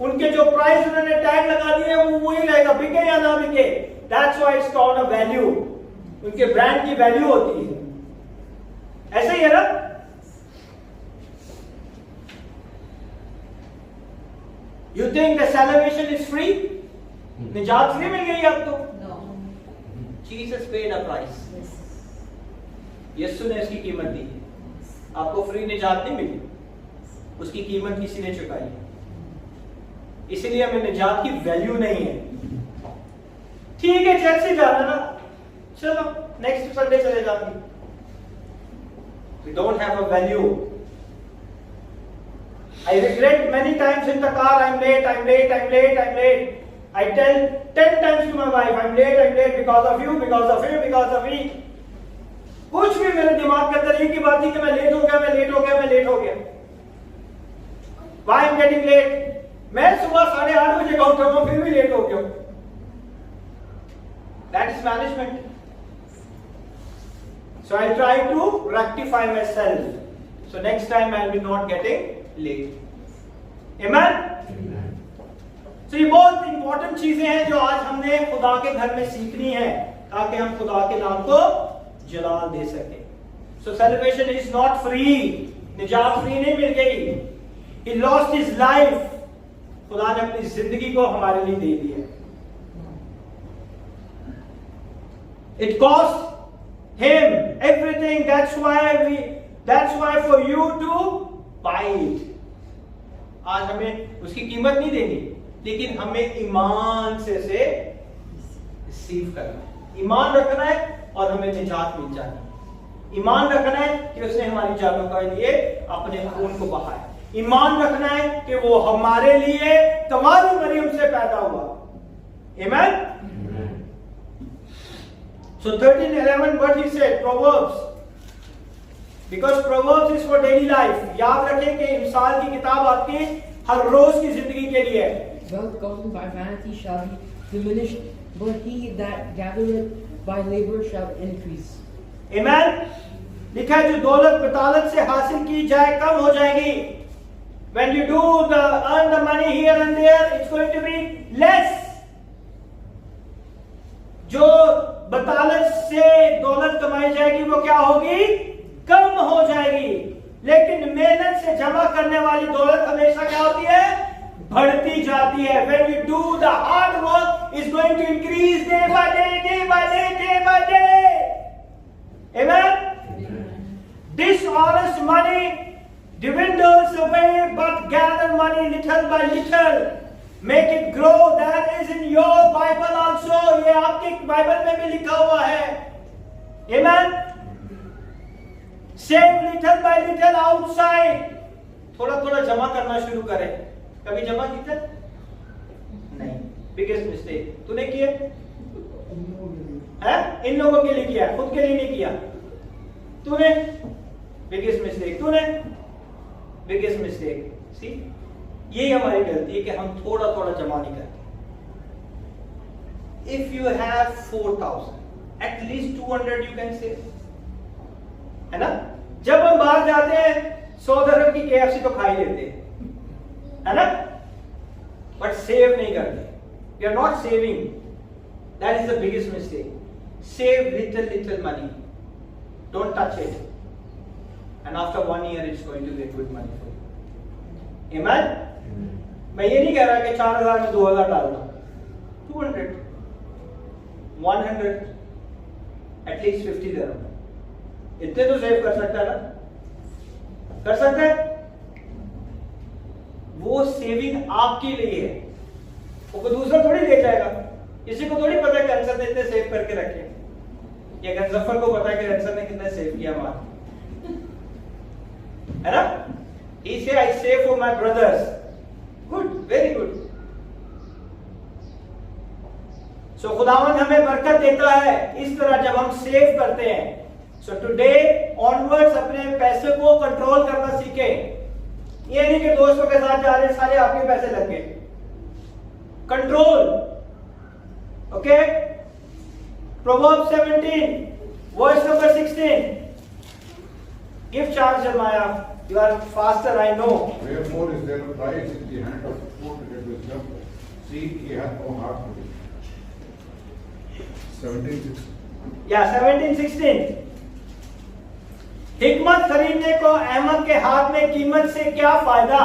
उनके जो प्राइस उन्होंने टैग लगा दिए वो वही रहेगा, बिके या ना बिके। That's why it's called a value. उनके ब्रांड की वैल्यू होती है। ऐसे ही है ना? You think the salvation is free? निजात फ्री मिल गई आपको? No. Jesus paid a price. यीशु ने उसकी कीमत दी है। आपको फ्री निजात नहीं मिली, उसकी कीमत किसी ने चुकाई है। इसलिए हमें निजात की वैल्यू नहीं है। ठीक है, चर्च से जाना ना, चलो नेक्स्ट संडे चले जाएंगे। We don't have a value. I regret many times in the car, I'm late. I tell 10 times to my wife, I'm late because of you, because of him, because of me. कुछ भी मेरे दिमाग के अंदर एक ही बात थी कि मैं लेट हो गया। Why I'm getting late? मैं सुबह 8:30 बजे का उठा हूं, फिर भी लेट हो गया। That is management. So I try to rectify myself. So next time I will be not getting late. Amen? So ये बहुत इंपॉर्टेंट चीजें हैं जो आज हमने खुदा के घर में सीखनी है ताकि हम खुदा के नाम को जलाल दे सके। So salvation is not free. निजात फ्री नहीं मिल गई। He lost his life. खुदा ने अपनी जिंदगी को हमारे लिए दे दी है। It cost him everything. That's why for you to buy it. आज हमें उसकी कीमत नहीं देनी, लेकिन हमें ईमान से रिसीव करना है, ईमान रखना है और हमें निजात मिल जानी। ईमान रखना है कि उसने हमारी जानों के लिए अपने खून को बहाया। ईमान रखना है कि वो हमारे लिए तवारी मरियम से पैदा हुआ। Amen? So 13:11 what he said, Proverbs. Because Proverbs is for daily life. याद रखें कि इंसान की किताब आपकी हर रोज की जिंदगी के लिए है। Wealth gotten by vanity shall be diminished, but he that gathereth by labor shall increase. Amen? लिखा है जो दौलत बतालत से हासिल की जाए कम हो जाएगी। When you do earn the money here and there, it's going to be less. जो बतालत से दौलत कमाई जाएगी वो क्या होगी? कम हो जाएगी। लेकिन मेहनत से जमा करने वाली दौलत हमेशा क्या होती है? बढ़ती जाती है। When you do the hard work, is going to increase day by day. Amen? Dishonest money dwindles away, but gather money little by little. Make it grow. That is in your Bible also. ये आपके Bible में भी लिखा हुआ है। Amen? Save little by little outside. थोड़ा जमा करना शुरू करें। कभी जमा किया? नहीं। Biggest mistake. तूने किया? है? इन लोगों के लिए किया, खुद के लिए नहीं किया। तूने? Biggest mistake. तूने? Biggest mistake. See? यही हमारी गलती है कि हम थोड़ा जमा नहीं करते। If you have 4,000, at least 200 you can save. है ना? जब हम बाहर जाते हैं 100 dirham की KFC तो खा ही लेते हैं, है ना? But save नहीं करते। We are not saving. That is the biggest mistake. Save little money. Don't touch it. And after 1 year it's going to be good money for you. Amen? मैं ये नहीं कह रहा कि 4,000 में 2,000 डालना, 200, 100, at least 50 dirham. इतने तो सेव कर सकता है ना? कर सकते हैं? वो सेविंग आपके लिए है, वो कोई दूसरा थोड़ी ले जाएगा। किसी को थोड़ी पता है कि अंसर ने इतने सेव करके रखे, या गंजफर को पता है कि अंसर ने कितने सेव किया मार, है ना? He say I save for my brothers. Good, very good. So खुदावंद हमें बरकत देता है इस तरह जब हम सेव करते हैं। So today onwards अपने पैसे को कंट्रोल करना सीखें। ये नहीं कि दोस्तों के साथ जा रहे सारे आपके पैसे लग गए। Control, okay? Proverbs 17, verse number 16. Give chance, Jeremiah. You are faster, I know. Wherefore is there a prize in the hand of the poor to get wisdom? See, he hath no heart to it. 17:6. या 1716 हिकमत खरीदने को अहमद के हाथ में कीमत से क्या फायदा,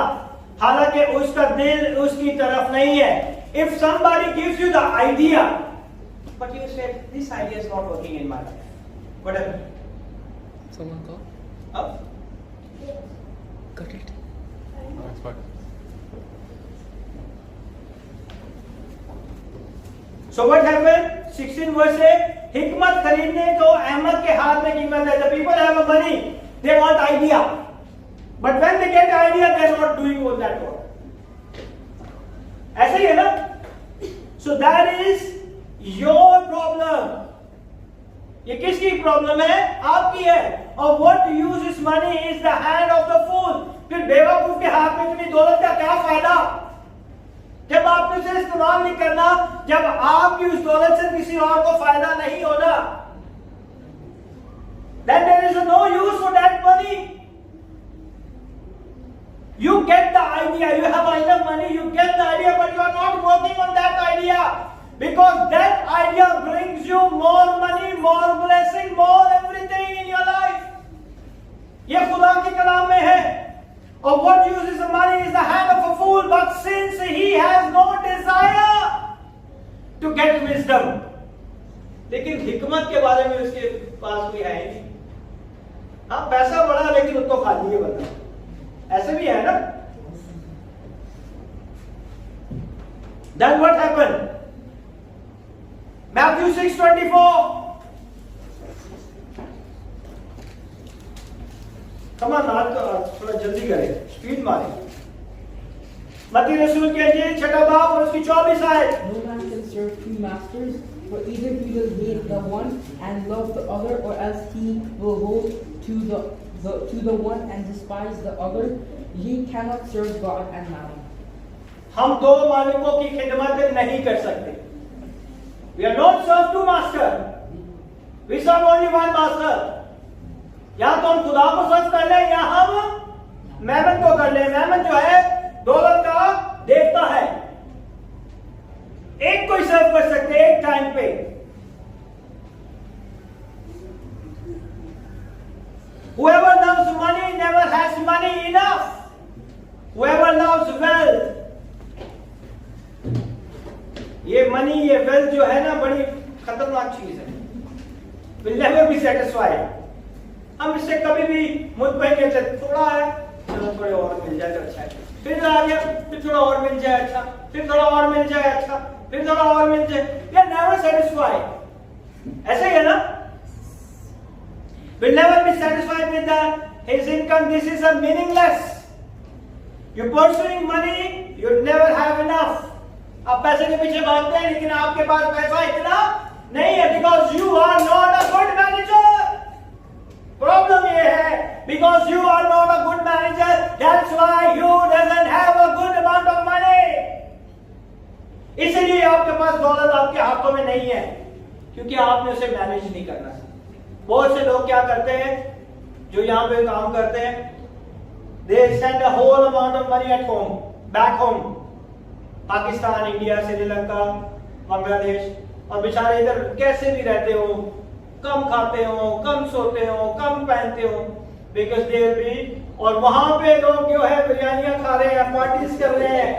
हालांकि उसका दिल उसकी तरफ नहीं है. If somebody gives you the idea, but you say this idea is not working in my life, whatever. Someone call? Up. Cut it. That's fine. So what happened? 16 verse say, हिकमत खरीदने को अहमद के हाथ में कीमत है. The people have a money, they want idea, but when they get idea, they are not doing all that work. ऐसे ही है ना? So that is your problem. ये किसकी प्रॉब्लम है? आपकी है. और what uses money is the hand of the fool. फिर बेवकूफ के हाथ में इतनी दौलत का क्या फायदा जब आपने उसे इस्तेमाल नहीं करना, जब आपकी उस दौलत से किसी और को फायदा नहीं होना. Then there is no use for that money. You get the idea, you have enough money, you get the idea, but you are not working on that idea. Because that idea brings you more money, more blessing, more everything in your life. ये खुदा के कलाम में है. Or what uses the money is the hand of a fool, but since he has no desire to get wisdom. लेकिन हिकमत के बारे में उसके पास कोई है नहीं. हाँ, पैसा बड़ा लेकिन उसको खाली है बंदा. ऐसे भी है ना? Then what happened? Matthew 6:24. Come on, थोड़ा जल्दी करें, स्पीड मारें. मत्ती रसूल के अंजील 6 बाब और उसकी 24 आयत. No man can serve two masters, for either he will hate the one and love the other, or else he will hold to the one and despise the other. Ye cannot serve God and mammon. हम दो मालिकों की खिदमत नहीं कर सकते. We are not serve two master. We serve only one master. या तो हम खुदा को सर्व कर ले या हम मैमन को कर ले. मैमन जो है दौलत का देवता है. एक को ही सर्व कर सकते एक टाइम पे. Whoever loves money never has money enough. Whoever loves wealth, ये मनी ये वेल्थ जो है ना बड़ी खतरनाक चीज है. Will never be satisfied. हम इससे कभी भी मुतमईन नहीं रहते. थोड़ा है, चलो थोड़े और मिल जाए तो अच्छा है. फिर आ गया, फिर थोड़ा और मिल जाए अच्छा, फिर थोड़ा और मिल जाए अच्छा, फिर थोड़ा और मिल जाए. We are never satisfied. ऐसे ही है ना? Will never be satisfied with his income. This is a meaningless. You pursuing money, you never have enough. आप पैसे के पीछे भागते हैं लेकिन आपके पास पैसा इतना नहीं है. Because you are not a good manager. Problem ये है because you are not a good manager, that's why you doesn't have a good amount of money. इसलिए आपके पास दौलत आपके हाथों में नहीं है क्योंकि आपने उसे मैनेज नहीं करना. बहुत से लोग क्या करते हैं जो यहाँ पे काम करते हैं, they send a whole amount of money at home, back home, Pakistan, India, Sri Lanka, Bangladesh, और बेचारे इधर कैसे भी रहते हो, कम खाते हो, कम सोते हो, कम पहनते हो, बिकॉज देयर बी. और वहां पे लोग जो है बिरयानियां खा रहे हैं, पार्टीज कर रहे हैं,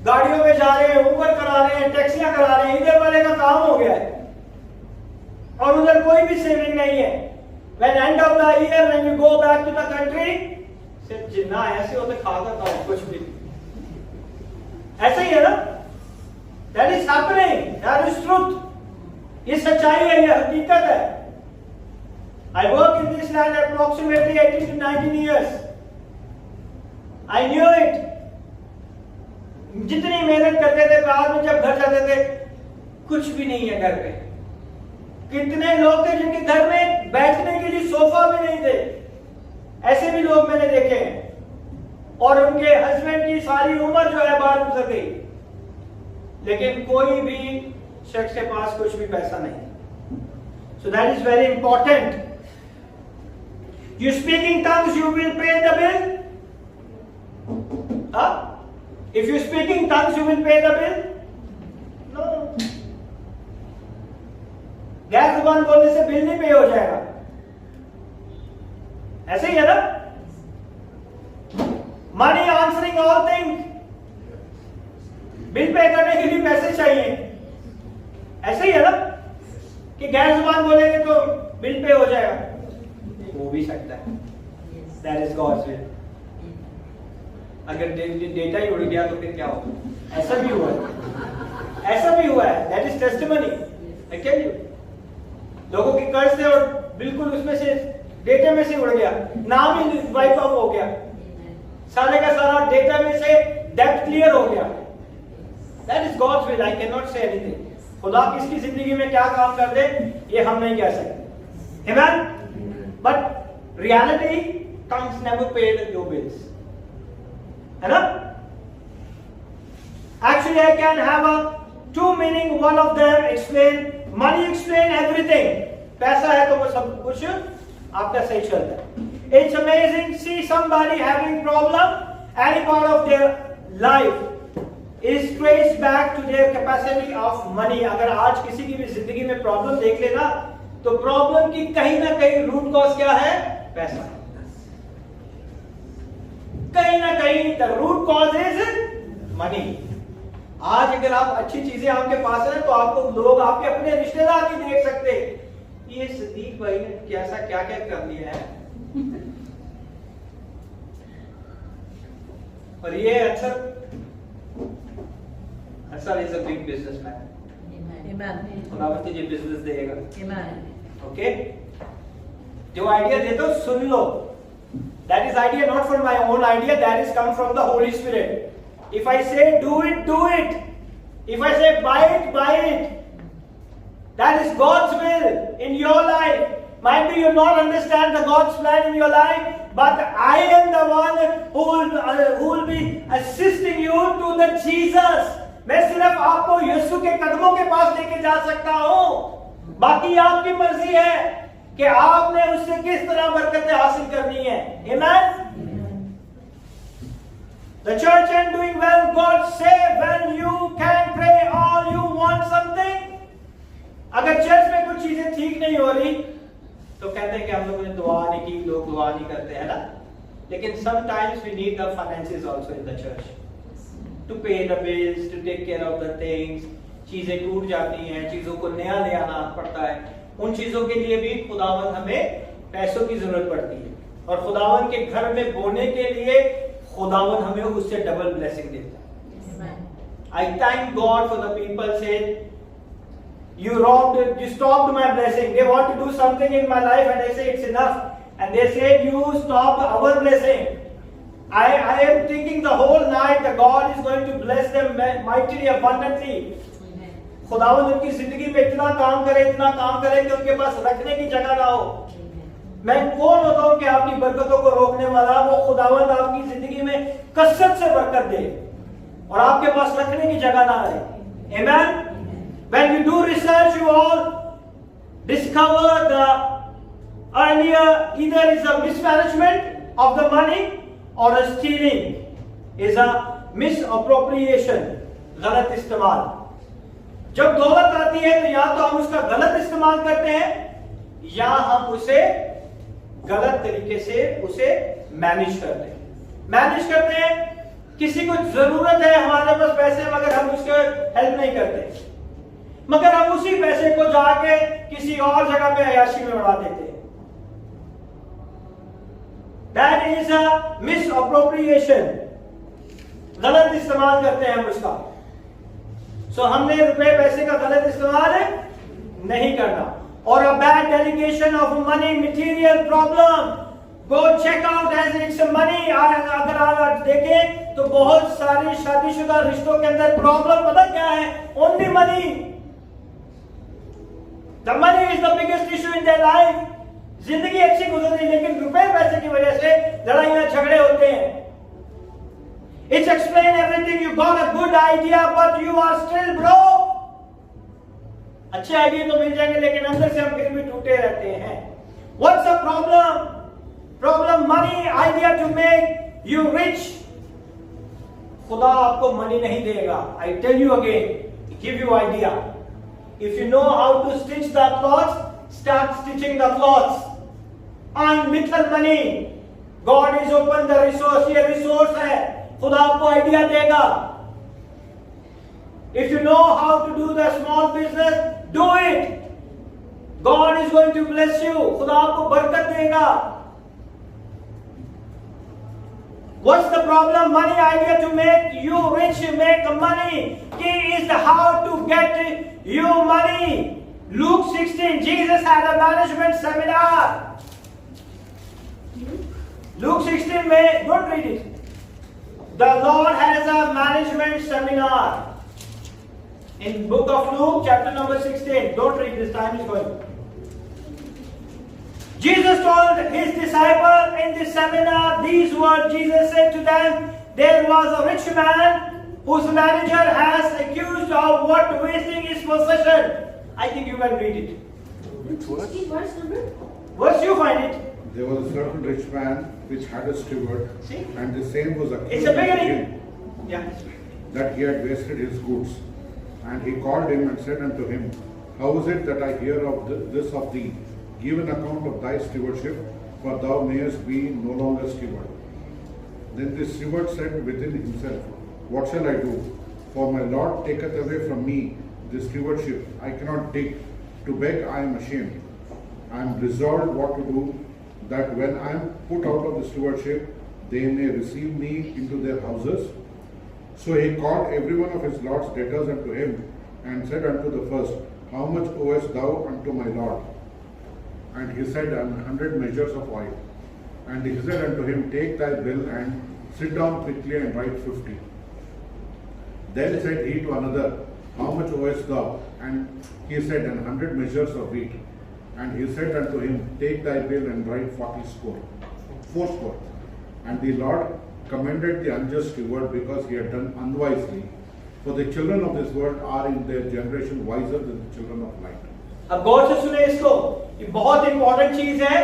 गाड़ियों में जा रहे हैं, ऊबर करा रहे हैं, टैक्सियां करा रहे हैं. इधर वाले का काम हो गया है और उधर कोई भी सेविंग नहीं है. When end of the year, when you go back to the country, सिर्फ जिन्ना ऐसे होते खाकर खाओ कुछ भी. ऐसे ही है ना? That is happening. That is truth. ये सच्चाई है, ये हकीकत है. I worked in this land approximately 18 to 19 years. I knew it. जितनी मेहनत करते थे बाद में जब घर जाते थे कुछ भी नहीं है घर पे. कितने लोग थे जिनके घर में बैठने के लिए सोफा भी नहीं थे. ऐसे भी लोग मैंने देखे हैं. और उनके हस्बैंड की सारी उम्र जो है बाहर गुजर गई लेकिन कोई भी शख्स के पास कुछ भी पैसा नहीं. So that is very important. You speaking tongues, you will pay the bill. Huh? If you speaking tongues, you will pay the bill. No. गैर जुबान बोलने से बिल नहीं पे हो जाएगा, ऐसे ही है ना? Money answering all things, bill pay करने के लिए पैसे चाहिए, ऐसे ही है ना? कि गैर जुबान बोलेंगे तो बिल पे हो जाएगा, हो भी सकता है। That is God's will. अगर डेटा ही उड़ गया तो फिर क्या होगा? ऐसा भी हुआ है, ऐसा भी हुआ है। That is testimony. I tell you, लोगों के कर्ज थे और बिल्कुल उसमें से डेटा में से उड़ गया, नाम ही वाइप आउट हो गया, सारे का सारा डेटा में से डेब्ट क्लियर हो गया। That is God's will. I can not say anything. खुदा किसकी जिंदगी में क्या काम कर दे ये हम नहीं कह सकते। Amen. But reality, tongues never paid your bills, है ना? Actually, I can have a two meaning. One of them explain money, explain everything. पैसा है तो वो सब कुछ आपका सही चलता है. It's amazing see somebody having problem. Any part of their life is traced back to their capacity of money. अगर आज किसी की भी जिंदगी में प्रॉब्लम देख लेना तो प्रॉब्लम की कहीं ना कहीं रूट कॉज क्या है? पैसा. कहीं ना कहीं the root cause is money. आज अगर आप अच्छी चीजें आपके पास है तो आपको लोग आपके अपने रिश्तेदार नहीं देख सकते, ये सदीक भाई ने कैसा क्या क्या कर लिया है. और ये अक्सर इज अ बिग बिजनेसमैन. खुदावंद तुझे बिजनेस देगा. ओके, जो आइडिया देते हो सुन लो. That is idea not from my own idea, that is come from the Holy Spirit. If I say do it, do it. If I say buy it, buy it. That is God's will in your life. Might be you not understand the God's plan in your life, but I am the one who will be assisting you to the Jesus. मैं सिर्फ आपको यीशु के कदमों के पास लेके जा सकता हूँ. बाकी आपकी मर्जी है कि आपने उससे किस तरह बरकतें हासिल करनी है. Amen. The church ain't doing well. God say when you can pray all you want something. अगर चर्च में कुछ चीजें ठीक नहीं हो रही तो कहते हैं कि हम लोगों ने दुआ नहीं की, लोग दुआ नहीं करते हैं ना. लेकिन sometimes we need the finances also in the church to pay the bills, to take care of the things. चीजें टूट जाती हैं, चीजों को नया ले आना पड़ता है. उन चीजों के लिए भी खुदावंद हमें पैसों की जरूरत पड़ती है. और खुदावंद के घर में बोने के लिए खुदावंद हमें उससे डबल ब्लेसिंग देता है. I thank God for the people said you stopped my blessing. They want to do something in my life and I say it's enough. And they said you stopped our blessing. I am thinking the whole night that God is going to bless them mightily, abundantly. खुदावंद उनकी जिंदगी में इतना काम करे कि उनके पास रखने की जगह ना हो. मैं कौन होता हूं कि आपकी बरकतों को रोकने वाला? वो खुदावंद आपकी जिंदगी में कसरत से बरकत दे और आपके पास रखने की जगह ना रहे. Amen. When you do research, you all discover the earlier either is a mismanagement of the money or a stealing, is a misappropriation, गलत इस्तेमाल. जब दौलत आती है तो या तो हम उसका गलत इस्तेमाल करते हैं या हम उसे गलत तरीके से उसे मैनेज करते हैं. किसी को जरूरत है हमारे पास पैसे, मगर हम उसके हेल्प नहीं करते, मगर हम उसी पैसे को जाके किसी और जगह पे अयाशी में उड़ा देते हैं. That is a misappropriation. गलत इस्तेमाल करते हैं हम उसका. So हमने रुपए पैसे का गलत इस्तेमाल नहीं करना. और a bad delegation of money, material problem. Go check out as it's money. अगर आप देखें तो बहुत सारे शादीशुदा रिश्तों के अंदर प्रॉब्लम पता क्या है? Only money. The money is the biggest issue in their life. जिंदगी अच्छी गुजर रही लेकिन रुपए पैसे की वजह से लड़ाइयां झगड़े होते हैं. It's explain everything. You got a good idea, but you are still broke. अच्छे आइडिया तो मिल जाएंगे लेकिन अंदर से हम फिर भी टूटे रहते हैं. What's the problem? Problem money idea to make you rich. खुदा आपको मनी नहीं देगा. I tell you again, give you idea. If you know how to stitch the cloths, start stitching the cloths. On little money, God is open the resource. ये resource है, खुदा आपको idea देगा. If you know how to do the small business, do it. God is going to bless you. खुदा आपको बरकत देगा. What's the problem? Money idea to make you rich, make money. Key is how to get you money. Luke 16, Jesus had a management seminar. Luke 16 में, don't read it. The Lord has a management seminar. In book of Luke, chapter number 16. Don't read this, time is going. Jesus told his disciples in this seminar these words. Jesus said to them, there was a rich man whose manager has accused of what wasting his possession. I think you can read it. Which was? Verse number? Once you find it, There was a certain rich man which had a steward, see, and the same was accused it's a of beginning. him Yeah. that he had wasted his goods. And he called him and said unto him, How is it that I hear of this of thee? Give an account of thy stewardship, for thou mayest be no longer steward. Then the steward said within himself, What shall I do? For my Lord taketh away from me the stewardship. I cannot dig. To beg I am ashamed. I am resolved what to do, that when I am put out of the stewardship, they may receive me into their houses. So he called every one of his Lord's debtors unto him, and said unto the first, How much owest thou unto my Lord? And he said, 100 measures of oil. And he said unto him, Take thy bill and sit down quickly and write 50. Then said he to another, How much owest thou? And he said, 100 measures of wheat. And he said unto him, Take thy bill and write 40 score. And the Lord commended the unjust steward because he had done unwisely. For the children of this world are in their generation wiser than the children of light. अब गौर से सुने इसको, ये बहुत important चीज है.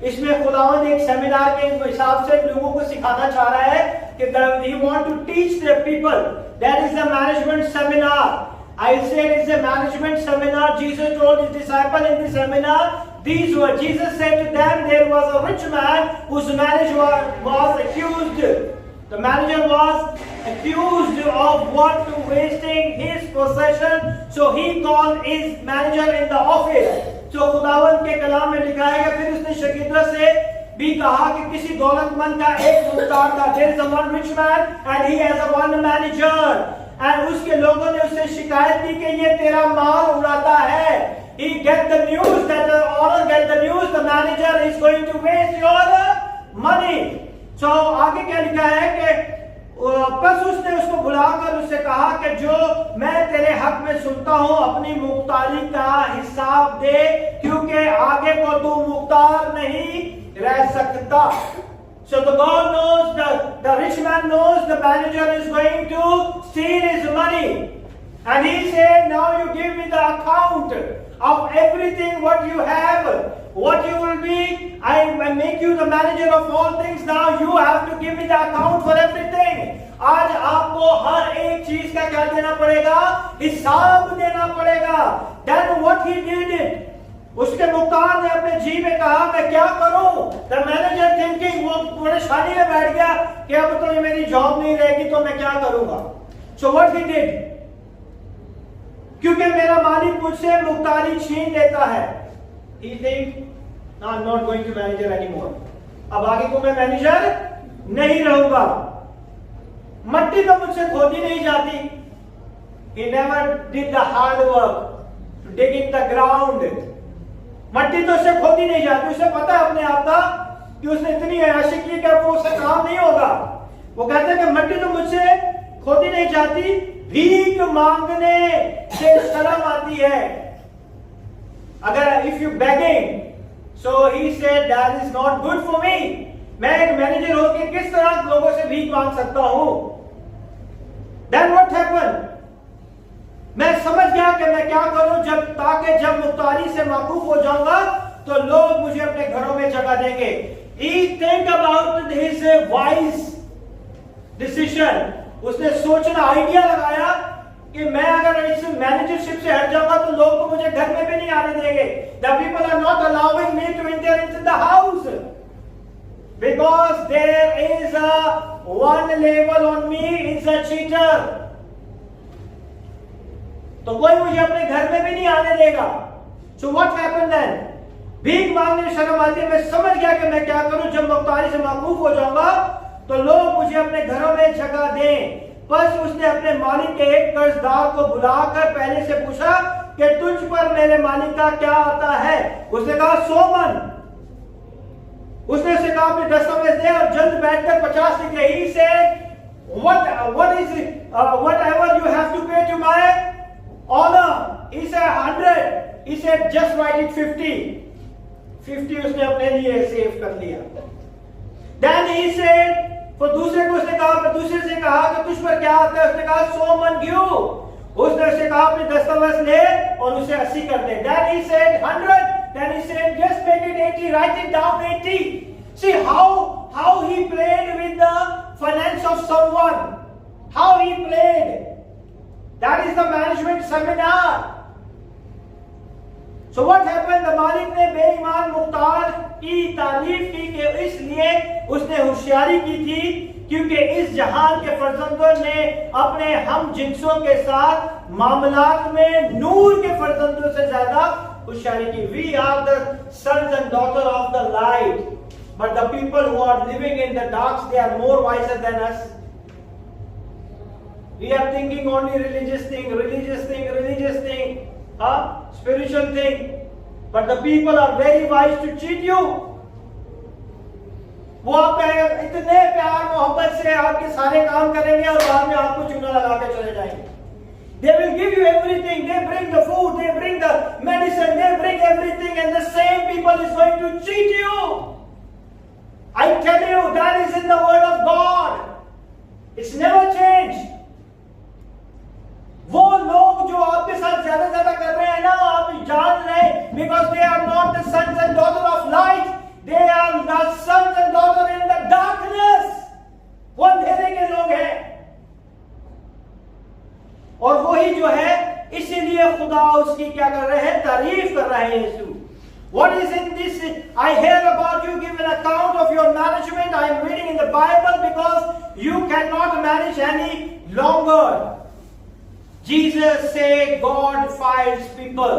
इसमें खुदावंद एक सेमिनार के हिसाब से लोगों को सिखाना चाह रहा है कि he want to teach the people. That is the management seminar. I said it's a management seminar. Jesus told his disciples in the seminar these words. Jesus said to them, there was a rich man whose manager was accused. The manager was accused of what? Wasting his possession. So he called his manager in the office. So खुदावंद के कलाम में लिखा है कि फिर उसने शकीदा से भी कहा कि किसी दौलतमंद का एक मुख्तार था. There is a one rich man and he has a one manager. And उसके लोगों ने उससे शिकायत की कि ये तेरा माल उड़ाता है. He get the news that the owner get the news the manager is going to waste your money. So आगे क्या लिखा है कि बस उसने उसको बुलाकर उससे कहा कि जो मैं तेरे हक में सुनता हूं अपनी मुख्तारी का हिसाब दे, क्योंकि आगे को तू मुख्तार नहीं रह सकता. So the God knows, the rich man knows the manager is going to steal his money. And he said, now you give me the account of everything what you have, what you will be. I make you the manager of all things. Now you have to give me the account for everything. आज आपको हर एक चीज का क्या देना पड़ेगा? हिसाब देना पड़ेगा. Then what he did? उसके मुख्तार ने अपने जी में कहा मैं क्या करूं? The manager thinking, वो परेशानी में बैठ गया कि अब तो ये मेरी जॉब नहीं रहेगी तो मैं क्या करूंगा. So what he did? क्योंकि मेरा मालिक मुझसे मुख्तारी छीन लेता है. He think, no, I'm not going to manager anymore. अब आगे को मैं मैनेजर नहीं रहूंगा. मट्टी तो मुझसे खोदी नहीं जाती. He never did the hard work to dig in the ground. मट्टी तो उससे खोदी नहीं जाती. उसे पता है अपने आप का कि उसने इतनी अयाशी की कि वो उससे काम नहीं होगा. वो कहते हैं कि मट्टी तो मुझसे खोदी नहीं जाती, भीख मांगने से शर्म आती है. अगर if you begging, so he said that is not good for me. मैं एक मैनेजर होकर किस तरह लोगों से भीख मांग सकता हूं? Then what happened? मैं समझ गया कि मैं क्या करूं ताकि जब मुख्तारी से माकूफ हो जाऊंगा तो लोग मुझे अपने घरों में जगह देंगे. He think about his wise decision. उसने सोचना आइडिया लगाया कि मैं अगर इस मैनेजरशिप से हट जाऊंगा तो लोग तो मुझे घर में भी नहीं आने देंगे. The people are not allowing me to enter into the house because there is a one label on me, it's a cheater. तो कोई मुझे अपने घर में भी नहीं आने देगा. So what happened then? भीख मांगने में शर्म आती है. मैं समझ गया कि मैं क्या करूं. जब मुख्तारी से मौकूफ हो जाऊंगा तो लोग मुझे अपने घरों में जगह दें. बस उसने अपने मालिक के एक कर्जदार को बुलाकर पहले से पूछा कि तुझ पर मेरे मालिक का क्या आता है. उसने कहा 100 मन. उसने उसे कहा अपने दस्तावेज दे और जल्द बैठकर 50 लिख ले. He said, what is it? Whatever you have to pay to my honor. He said 100. He said just write it 50. 50 उसने अपने लिए सेव कर लिया. Then he said, तो दूसरे को उसने कहा, दूसरे से कहा कि तुझ पर क्या आता है. उसने कहा 100 मन गिव. उसने उसे कहा अपने दस्तावेज ले और उसे 80 कर दे. Then he said 100. Then he said just make it 80. Write it down 80. See how he played with the finance of someone. How he played. That is the management seminar. So what happened? The मालिक ने बेईमान मुख्तार की तारीफ की कि इसलिए उसने होशियारी की थी क्योंकि इस जहान के फर्जंदों ने अपने हम जिन्सों के साथ मामलात में नूर के फर्जंदों से ज्यादा होशियारी की. We are the sons and daughters of the light, but the people who are living in the darks, they are more wiser than us. We are thinking only religious thing, spiritual thing, but the people are very wise to cheat you. वो आपका इतने प्यार मोहब्बत से आपके सारे काम करेंगे और बाद में आपको चूना लगा के चले जाएंगे. They will give you everything. They bring the food, they bring the medicine, they bring everything, and the same people is going to cheat you. I tell you, that is in the word of God. It's never changed. वो लोग जो आपके साथ ज्यादा कर रहे हैं ना, आप जान रहे, because they are not the sons and daughters of light, they are the sons and daughters in the darkness. वो अंधेरे के लोग हैं. और वही जो है, इसीलिए खुदा उसकी क्या कर रहे हैं, तारीफ कर रहे हैं. यीशु, what is in this? I hear about you give an account of your management. I am reading in the Bible because you cannot manage any longer. Jesus said God fires people.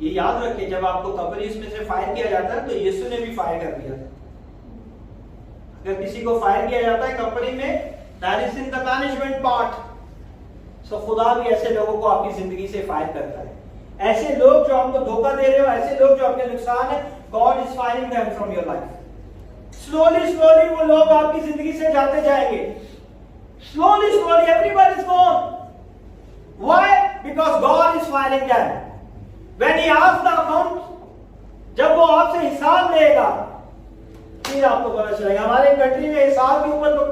ये याद रखिए, जब आपको companies में से fire किया जाता है तो यीशु ने भी फायर कर दिया था. अगर किसी को फायर किया जाता है कंपनी में, that is in the management part. So खुदा भी ऐसे लोगों को आपकी जिंदगी से फायर करता है. ऐसे लोग जो आपको धोखा दे रहे हो, ऐसे लोग जो आपके नुकसान है, God is firing them from your life. Slowly वो लोग आपकी जिंदगी से जाते जाएंगे. Slowly everybody is gone. Why? Because God is firing them. When he asks the account, जब वो आपसे हिसाब लेगा, फिर आपको पता चलेगा. हमारे कंट्री में हिसाब के ऊपर तो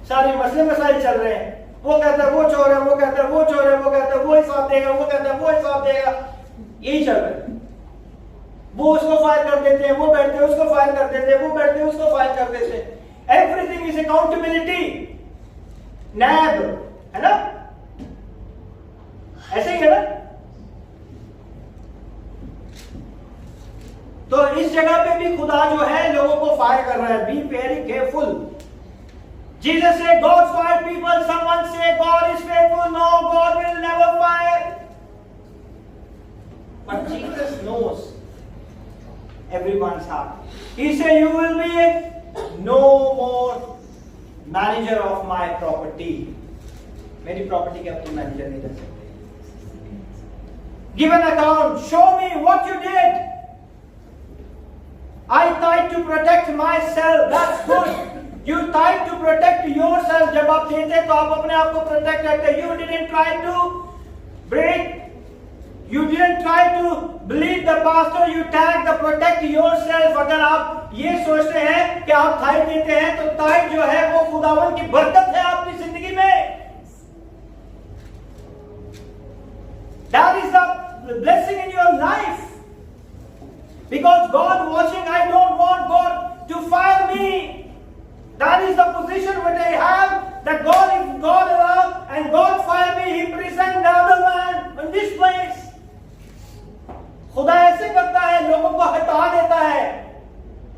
सारे मसले मसाइल चल रहे हैं. वो कहता है वो चोर है, वो कहता है वो चोर है, वो कहता है वो हिसाब देगा, वो कहता है वो हिसाब देगा. यही चल रहा है. वो उसको फायर कर देते हैं, वो बैठते हैं उसको फायर कर देते हैं, वो बैठते हैं उसको फायर कर देते हैं. Everything is accountability. नैब है ना, ऐसे ही है ना. तो इस जगह पे भी खुदा जो है लोगों को फायर कर रहा है. Be very careful. Jesus said God fire people. Someone say God is faithful. No, God will never fire. But Jesus knows everyone's heart. He said you will be no more manager of my property. मेरी property के अपने manager नहीं रह सकते. Give an account. Show me what you did. I tried to protect myself. That's good. You tried to protect yourself. जब आप देते तो आप अपने आप को protect करते. You didn't try to break. You didn't try to bleed the pastor. You tried to protect yourself. अगर आप ये सोचते हैं कि आप tithe देते हैं तो tithe जो है वो खुदावन की बरकत है आपकी जिंदगी में. That is the blessing in your life. Because God watching, I don't want God to fire me. That is the position which I have. That God, if God allow, and God fired me, He present the other man in this place. खुदा ऐसे करता है, लोगों को हटा देता है.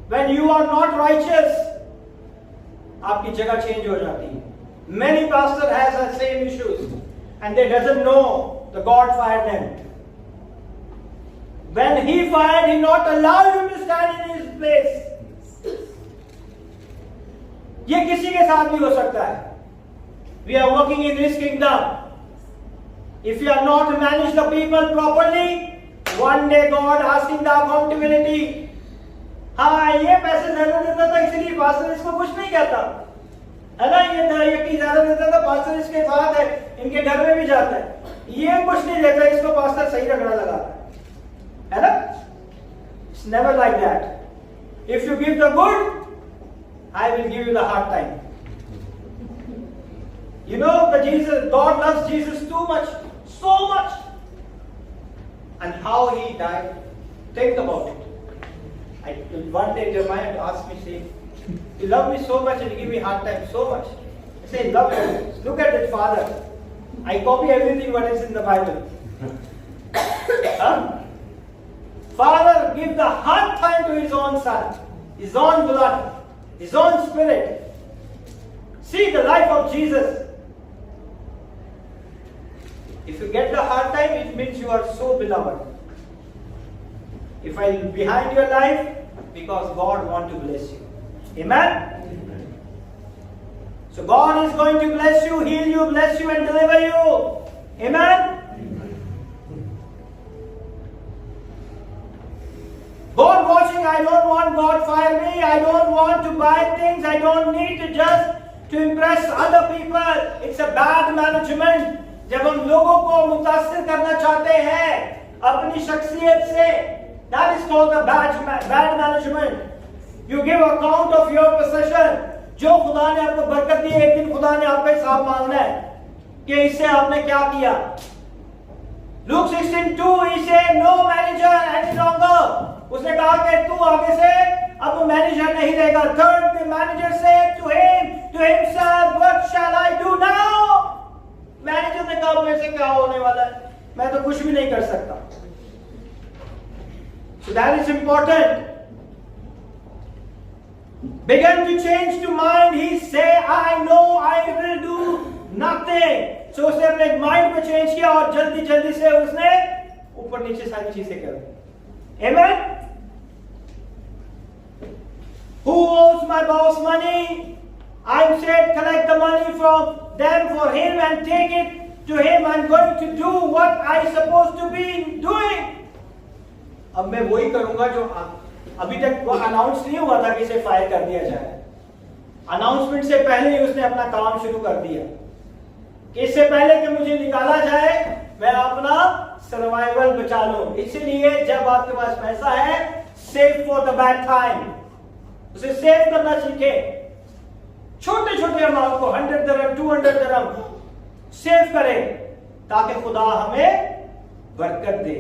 When you are not righteous, आपकी जगह चेंज हो जाती है. Many pastors has the same issues, and they doesn't know the God fired them. When He fired, He not allow you to stand in His place. ये किसी के साथ भी हो सकता है. We are working in His kingdom. If you are not to manage the people properly, one day God asking the accountability. हाँ, ये पैसे ज्यादा देता था इसलिए पास्टर इसको कुछ नहीं कहता है ना. ये की ज्यादा देता था, पास्टर इसके साथ है, इनके घर में भी जाता है. ये कुछ नहीं देता, इसको पास्टर सही रगड़ा लगाता है ना. It's never like that. If you give the good, I will give you the hard time. You know that God loves Jesus too much, so much. And how He died. Think about it. One day Jeremiah asked me, say, you love me so much and you give me hard time so much. I say, love you. Look at it, Father. I copy everything what is in the Bible. Huh? Father give the hard time to His own Son, His own blood, His own Spirit. See the life of Jesus. If you get the hard time, it means you are so beloved. If I behind your life, because God want to bless you. Amen? So God is going to bless you, heal you, bless you and deliver you. Amen? God watching, I don't want God fire me. I don't want to buy things. I don't need to just to impress other people. It's a bad management. जब हम लोगों को मुतासिर करना चाहते हैं अपनी शख्सियत से, that is called the bad management. You give account of your possession. जो खुदा ने आपको बरकत दी, एक दिन खुदा ने आपका हिसाब मांगना है कि इससे आपने क्या किया. Luke 16:2 he said no manager any longer. उसने कहा कि तू आगे से अब मैनेजर नहीं रहेगा. Third, the manager said to himself, what shall I do now? Manager ने कहा मेरे से क्या होने वाला है, मैं तो कुछ भी नहीं कर सकता. So that is important. Began to change to mind. He say, I know I will do nothing. So उसने अपने माइंड को चेंज किया और जल्दी जल्दी से उसने ऊपर नीचे सारी चीजें कर दी. Amen. Who owes my boss money? I said collect the money from them for him and take it to him. I'm going to do what I supposed to be doing. अब मैं वही करूंगा जो अभी तक वो अनाउंस नहीं हुआ था कि इसे फायर कर दिया जाए. अनाउंसमेंट से पहले ही उसने अपना काम शुरू कर दिया कि इससे पहले कि मुझे निकाला जाए मैं अपना सर्वाइवल बचा लूं. इसलिए जब आपके पास पैसा है, save for the bad time. उसे सेव करना सीखे. छोटे छोटे अमाउंट को 100 दिरहम 200 दिरहम सेव करें ताकि खुदा हमें बरकत दे.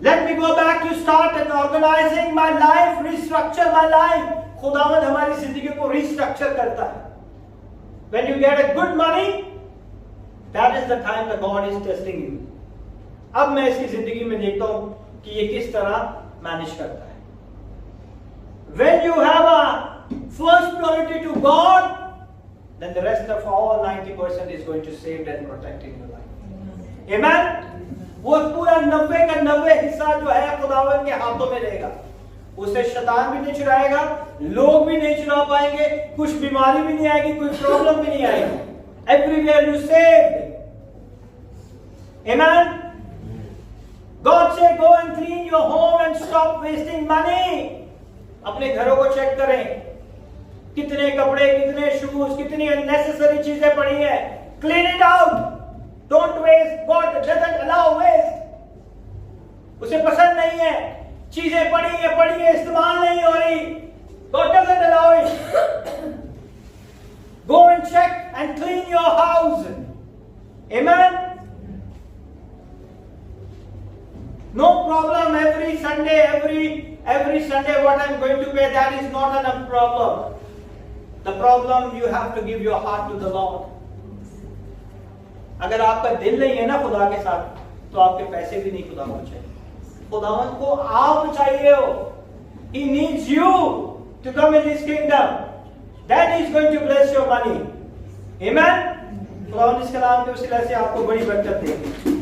Let me go back to start and organizing my life, restructure my life. खुदावंद हमारी जिंदगी को restructure करता है. When you get a good money, that is the time that God is testing you. अब मैं इसकी जिंदगी में देखता हूं कि ये किस तरह मैनेज करता है. When you have a first priority to God, then the rest of all 90% is going to save and protect in your life. Amen? वो पूरा 90 का 90 हिस्सा जो है खुदावन के हाथों में रहेगा. उसे शैतान भी नहीं चुराएगा, लोग भी नहीं चुरा पाएंगे, कुछ बीमारी भी नहीं आएगी, कोई प्रॉब्लम भी नहीं आएगी. Everywhere you saved. Amen? God said go and clean your home and stop wasting money. अपने घरों को चेक करें. कितने कपड़े, कितने शूज, कितनी अननेसेसरी चीजें पड़ी है. Clean it out. Don't waste. God doesn't allow waste. उसे पसंद नहीं है. चीजें पड़ी है, इस्तेमाल नहीं हो रही. God doesn't allow it. Go and check and clean your house. Amen. No problem. Every Sunday what I'm going to pay, that is not a problem. The problem, you have to give your heart to the Lord. अगर आपका दिल नहीं है ना खुदा के साथ, तो आपके पैसे भी नहीं खुदा को चाहिए। खुदावंत को आप चाहिए हो। He needs you to come in His kingdom. Then He is going to bless your money. Amen. खुदावंत इस कलाम के वसीले से आपको बड़ी बरकत देगी।